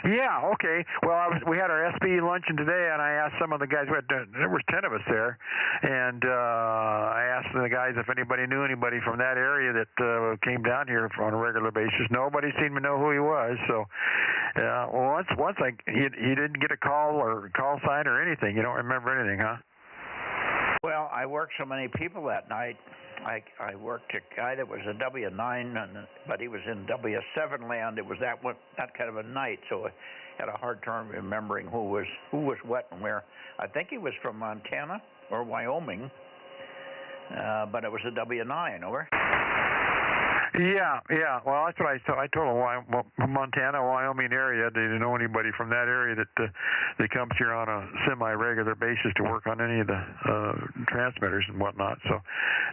Yeah, okay. Well, we had our SB luncheon today, and I asked some of the guys. There were 10 of us there, and I asked the guys if anybody knew anybody from that area that came down here on a regular basis. Nobody seemed to know who he was. So, once you didn't get a call or call sign or anything. You don't remember anything, huh? Well, I worked so many people that night. I worked a guy that was a W9, but he was in W7 land. It was that kind of a night, so I had a hard time remembering who was what and where. I think he was from Montana or Wyoming, but it was a W9. Over. Yeah. Well, that's what I told him. Montana, Wyoming area. Did you know anybody from that area that comes here on a semi-regular basis to work on any of the transmitters and whatnot? So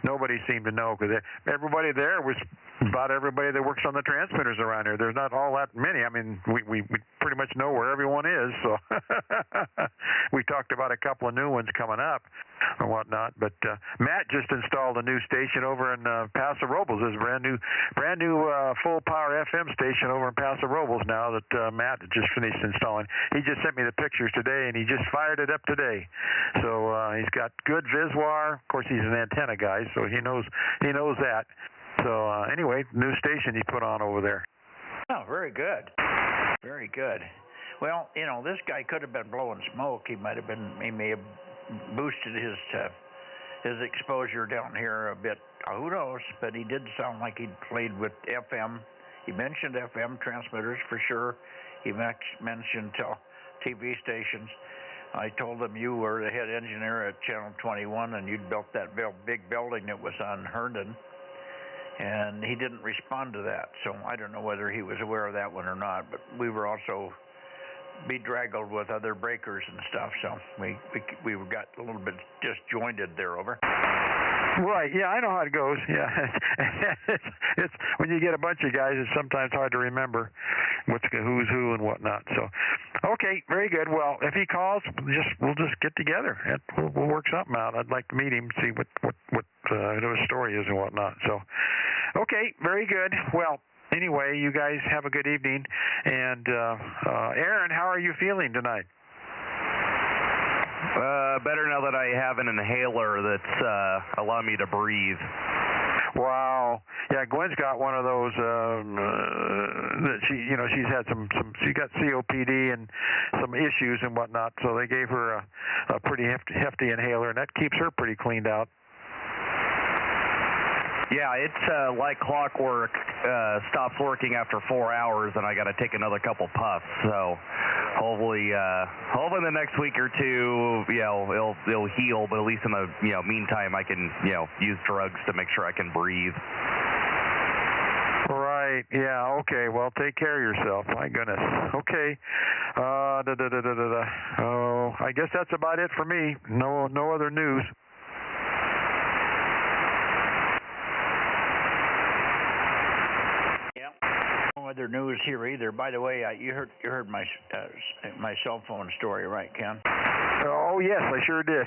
nobody seemed to know, because everybody there was about everybody that works on the transmitters around here. There's not all that many. I mean, we pretty much know where everyone is. So we talked about a couple of new ones coming up and whatnot. But Matt just installed a new station over in Paso Robles. There's a brand new full power FM station over in Paso Robles now that Matt just finished installing. He just sent me the pictures today, and he just fired it up today. So he's got good Viswar. Of course, he's an antenna guy, so he knows that. So anyway, new station he put on over there. Oh, very good. Very good. Well, this guy could have been blowing smoke. He may have boosted his exposure down here a bit. Who knows? But he did sound like he'd played with FM. He mentioned FM transmitters for sure. He mentioned TV stations. I told him you were the head engineer at Channel 21, and you'd built that big building that was on Herndon. And he didn't respond to that, so I don't know whether he was aware of that one or not. But we were also bedraggled with other breakers and stuff, so we got a little bit disjointed there. Over. Right. Yeah, I know how it goes. Yeah, it's when you get a bunch of guys, it's sometimes hard to remember who's who and whatnot. So, okay, very good. Well, if he calls, we'll just get together and we'll work something out. I'd like to meet him, see what his story is and whatnot. So, okay, very good. Well, anyway, you guys have a good evening. And Aaron, how are you feeling tonight? Better now that I have an inhaler that's allowing me to breathe. Wow. Yeah, Gwen's got one of those that she's had she got COPD and some issues and whatnot, so they gave her a pretty hefty inhaler, and that keeps her pretty cleaned out. Yeah, it's like clockwork. Stops working after 4 hours, and I got to take another couple puffs. So hopefully the next week or two, it'll heal. But at least in the meantime, I can use drugs to make sure I can breathe. Right. Yeah. Okay. Well, take care of yourself. My goodness. Okay. Oh, I guess that's about it for me. No other news. No other news here either. By the way, you heard my cell phone story, right, Ken? Oh yes, I sure did.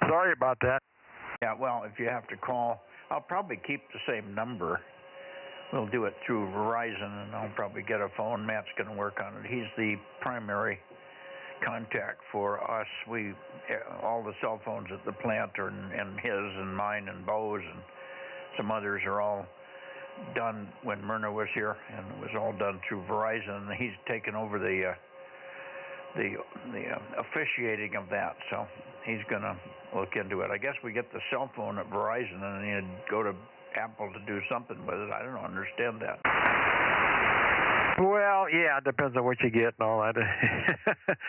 Sorry about that. Yeah. Well, if you have to call, I'll probably keep the same number. We'll do it through Verizon, and I'll probably get a phone. Matt's going to work on it. He's the primary contact for us. All the cell phones at the plant are and his and mine and Bo's and some others are all done when Myrna was here, and it was all done through Verizon. And he's taken over the officiating of that, so he's going to look into it. I guess we get the cell phone at Verizon, and he'd go to Apple to do something with it. I don't understand that. Well, yeah, it depends on what you get and all that.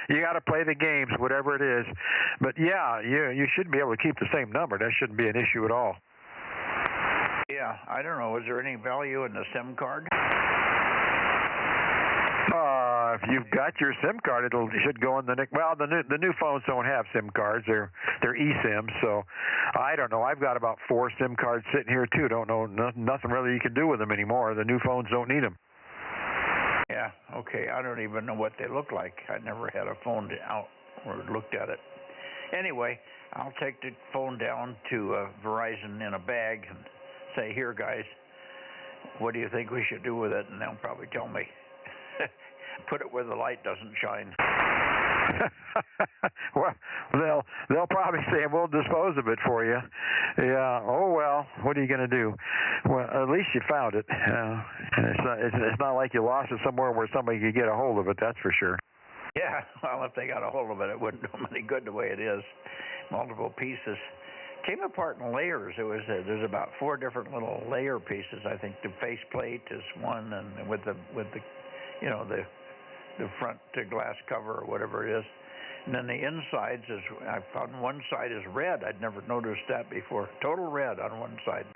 You got to play the games, whatever it is. But yeah, you should be able to keep the same number. That shouldn't be an issue at all. Yeah, I don't know. Is there any value in the SIM card? If you've got your SIM card, it should go in the next. Well, the new phones don't have SIM cards. They're eSIMs. So I don't know. I've got about 4 SIM cards sitting here too. Don't know nothing really you can do with them anymore. The new phones don't need them. Yeah. Okay. I don't even know what they look like. I never had a phone out or looked at it. Anyway, I'll take the phone down to Verizon in a bag and say, "Here, guys, what do you think we should do with it?" And they'll probably tell me. Put it where the light doesn't shine. Well, they'll probably say, "We'll dispose of it for you." Yeah. Oh well. What are you going to do? Well, at least you found it. And it's not like you lost it somewhere where somebody could get a hold of it. That's for sure. Yeah, well, if they got a hold of it, it wouldn't do them any good the way it is. Multiple pieces. Came apart in layers. There's about 4 different little layer pieces. I think the faceplate is one, and with the you know, the front glass cover or whatever it is. And then the insides is, I found one side is red. I'd never noticed that before. Total red on one side.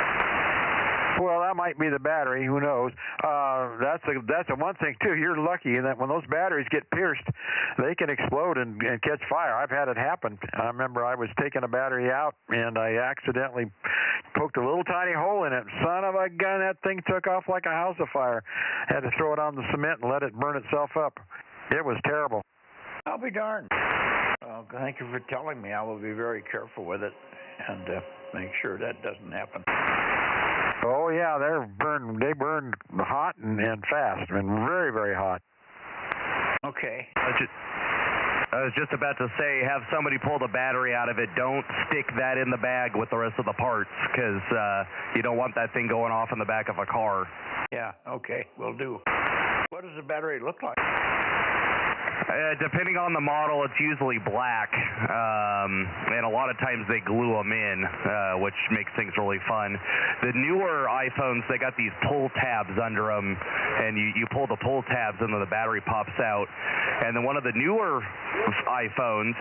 Well, that might be the battery. Who knows? That's the one thing too. You're lucky in that when those batteries get pierced, they can explode and catch fire. I've had it happen. I remember I was taking a battery out and I accidentally poked a little tiny hole in it. Son of a gun, that thing took off like a house of fire. Had to throw it on the cement and let it burn itself up. It was terrible. I'll be darned. Well, thank you for telling me. I will be very careful with it and make sure that doesn't happen. Oh yeah, they burn hot and fast, and very, very hot. Okay. I was just about to say, have somebody pull the battery out of it. Don't stick that in the bag with the rest of the parts, because you don't want that thing going off in the back of a car. Yeah, okay, will do. What does the battery look like? Depending on the model, it's usually black, and a lot of times they glue them in, which makes things really fun. The newer iPhones, they got these pull tabs under them, and you pull the pull tabs and then the battery pops out. And then one of the newer iPhones,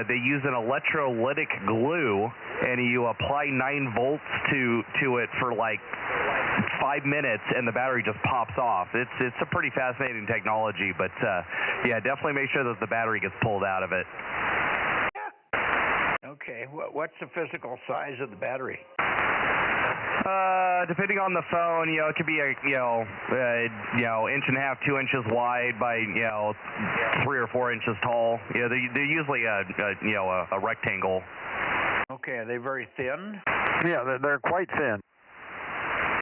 they use an electrolytic glue, and you apply 9 volts to it for like 5 minutes, and the battery just pops off. It's a pretty fascinating technology, but yeah, definitely make sure that the battery gets pulled out of it. Okay, what's the physical size of the battery? Depending on the phone, it could be a inch and a half, 2 inches wide by 3 or 4 inches tall. They're usually a rectangle. Okay, are they very thin? Yeah, they're quite thin.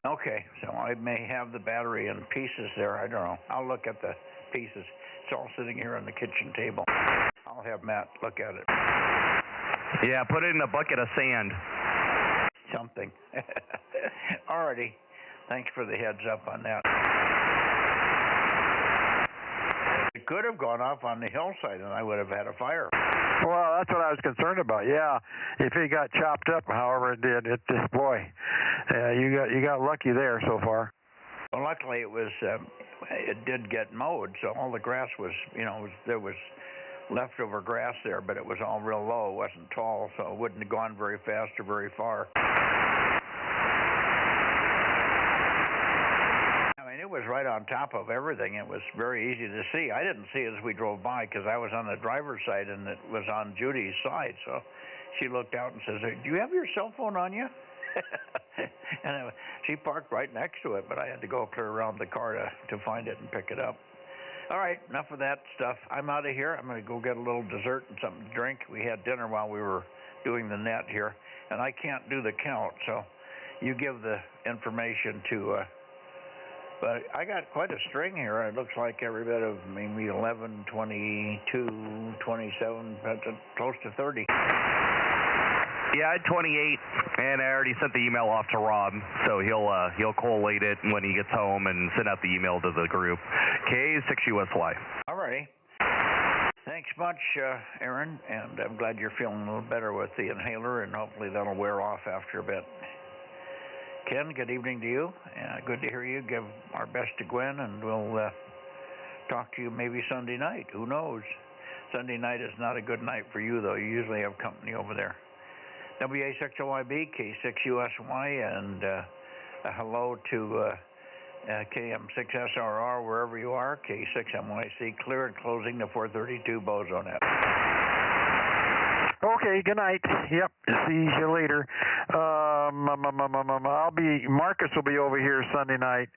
Okay, so I may have the battery in pieces there. I don't know. I'll look at the pieces. It's all sitting here on the kitchen table. I'll have Matt look at it. Yeah, put it in a bucket of sand. Something. Alrighty. Thanks for the heads up on that. It could have gone off on the hillside and I would have had a fire. Well, that's what I was concerned about. Yeah, if it got chopped up, however it did, you got lucky there so far. Well, luckily it did get mowed, so all the grass was, there was leftover grass there, but it was all real low. It wasn't tall, so it wouldn't have gone very fast or very far. It was right on top of everything. It was very easy to see. I didn't see it as we drove by because I was on the driver's side and it was on Judy's side. So she looked out and says, "Do you have your cell phone on you?" And she parked right next to it, but I had to go clear around the car to find it and pick it up. All right, enough of that stuff. I'm out of here. I'm going to go get a little dessert and something to drink. We had dinner while we were doing the net here, and I can't do the count, so you give the information to... But I got quite a string here. It looks like every bit of maybe 11, 22, 27, close to 30. Yeah, I had 28, and I already sent the email off to Rob, so he'll collate it when he gets home and send out the email to the group. K6USY. All righty. Thanks much, Aaron, and I'm glad you're feeling a little better with the inhaler, and hopefully that'll wear off after a bit. Ken, good evening to you. Good to hear you. Give our best to Gwen, and we'll talk to you maybe Sunday night. Who knows? Sunday night is not a good night for you, though. You usually have company over there. WA6OYB, K6USY, and a hello to KM6SRR, wherever you are. K6MYC, clear and closing the 432 Bozo Net. Okay, good night. Yep, see you later. Marcus will be over here Sunday night.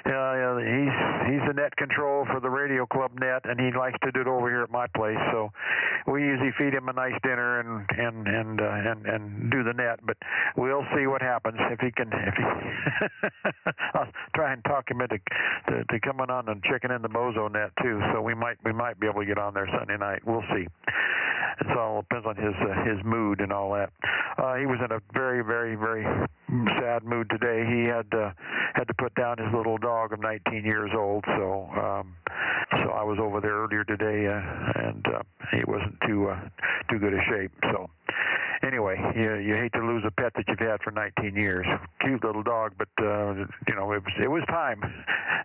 He's the net control for the Radio Club net, and he likes to do it over here at my place. So we usually feed him a nice dinner and do the net. But we'll see what happens if he I'll try and talk him into coming on and checking in the Bozo Net too. So we might be able to get on there Sunday night. We'll see. It all depends on his mood and all that. He was in a very, very, very sad mood today. He had to put down his little dog of 19 years old. So I was over there earlier today, and he wasn't too good a shape. So anyway, you hate to lose a pet that you've had for 19 years. Cute little dog, but it was time.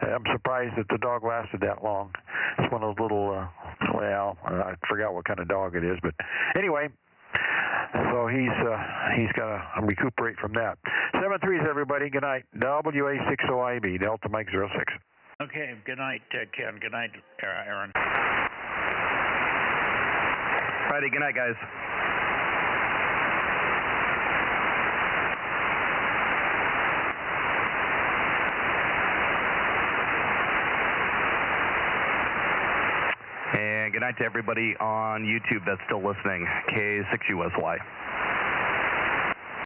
I'm surprised that the dog lasted that long. It's one of those little, I forgot what kind of dog it is, but anyway. So he's got to recuperate from that. 7-3s, everybody. Good night. WA60IB, Delta Mike 06. Okay. Good night, Ken. Good night, Aaron. Friday. Good night, guys. And good night to everybody on YouTube that's still listening. K6USY.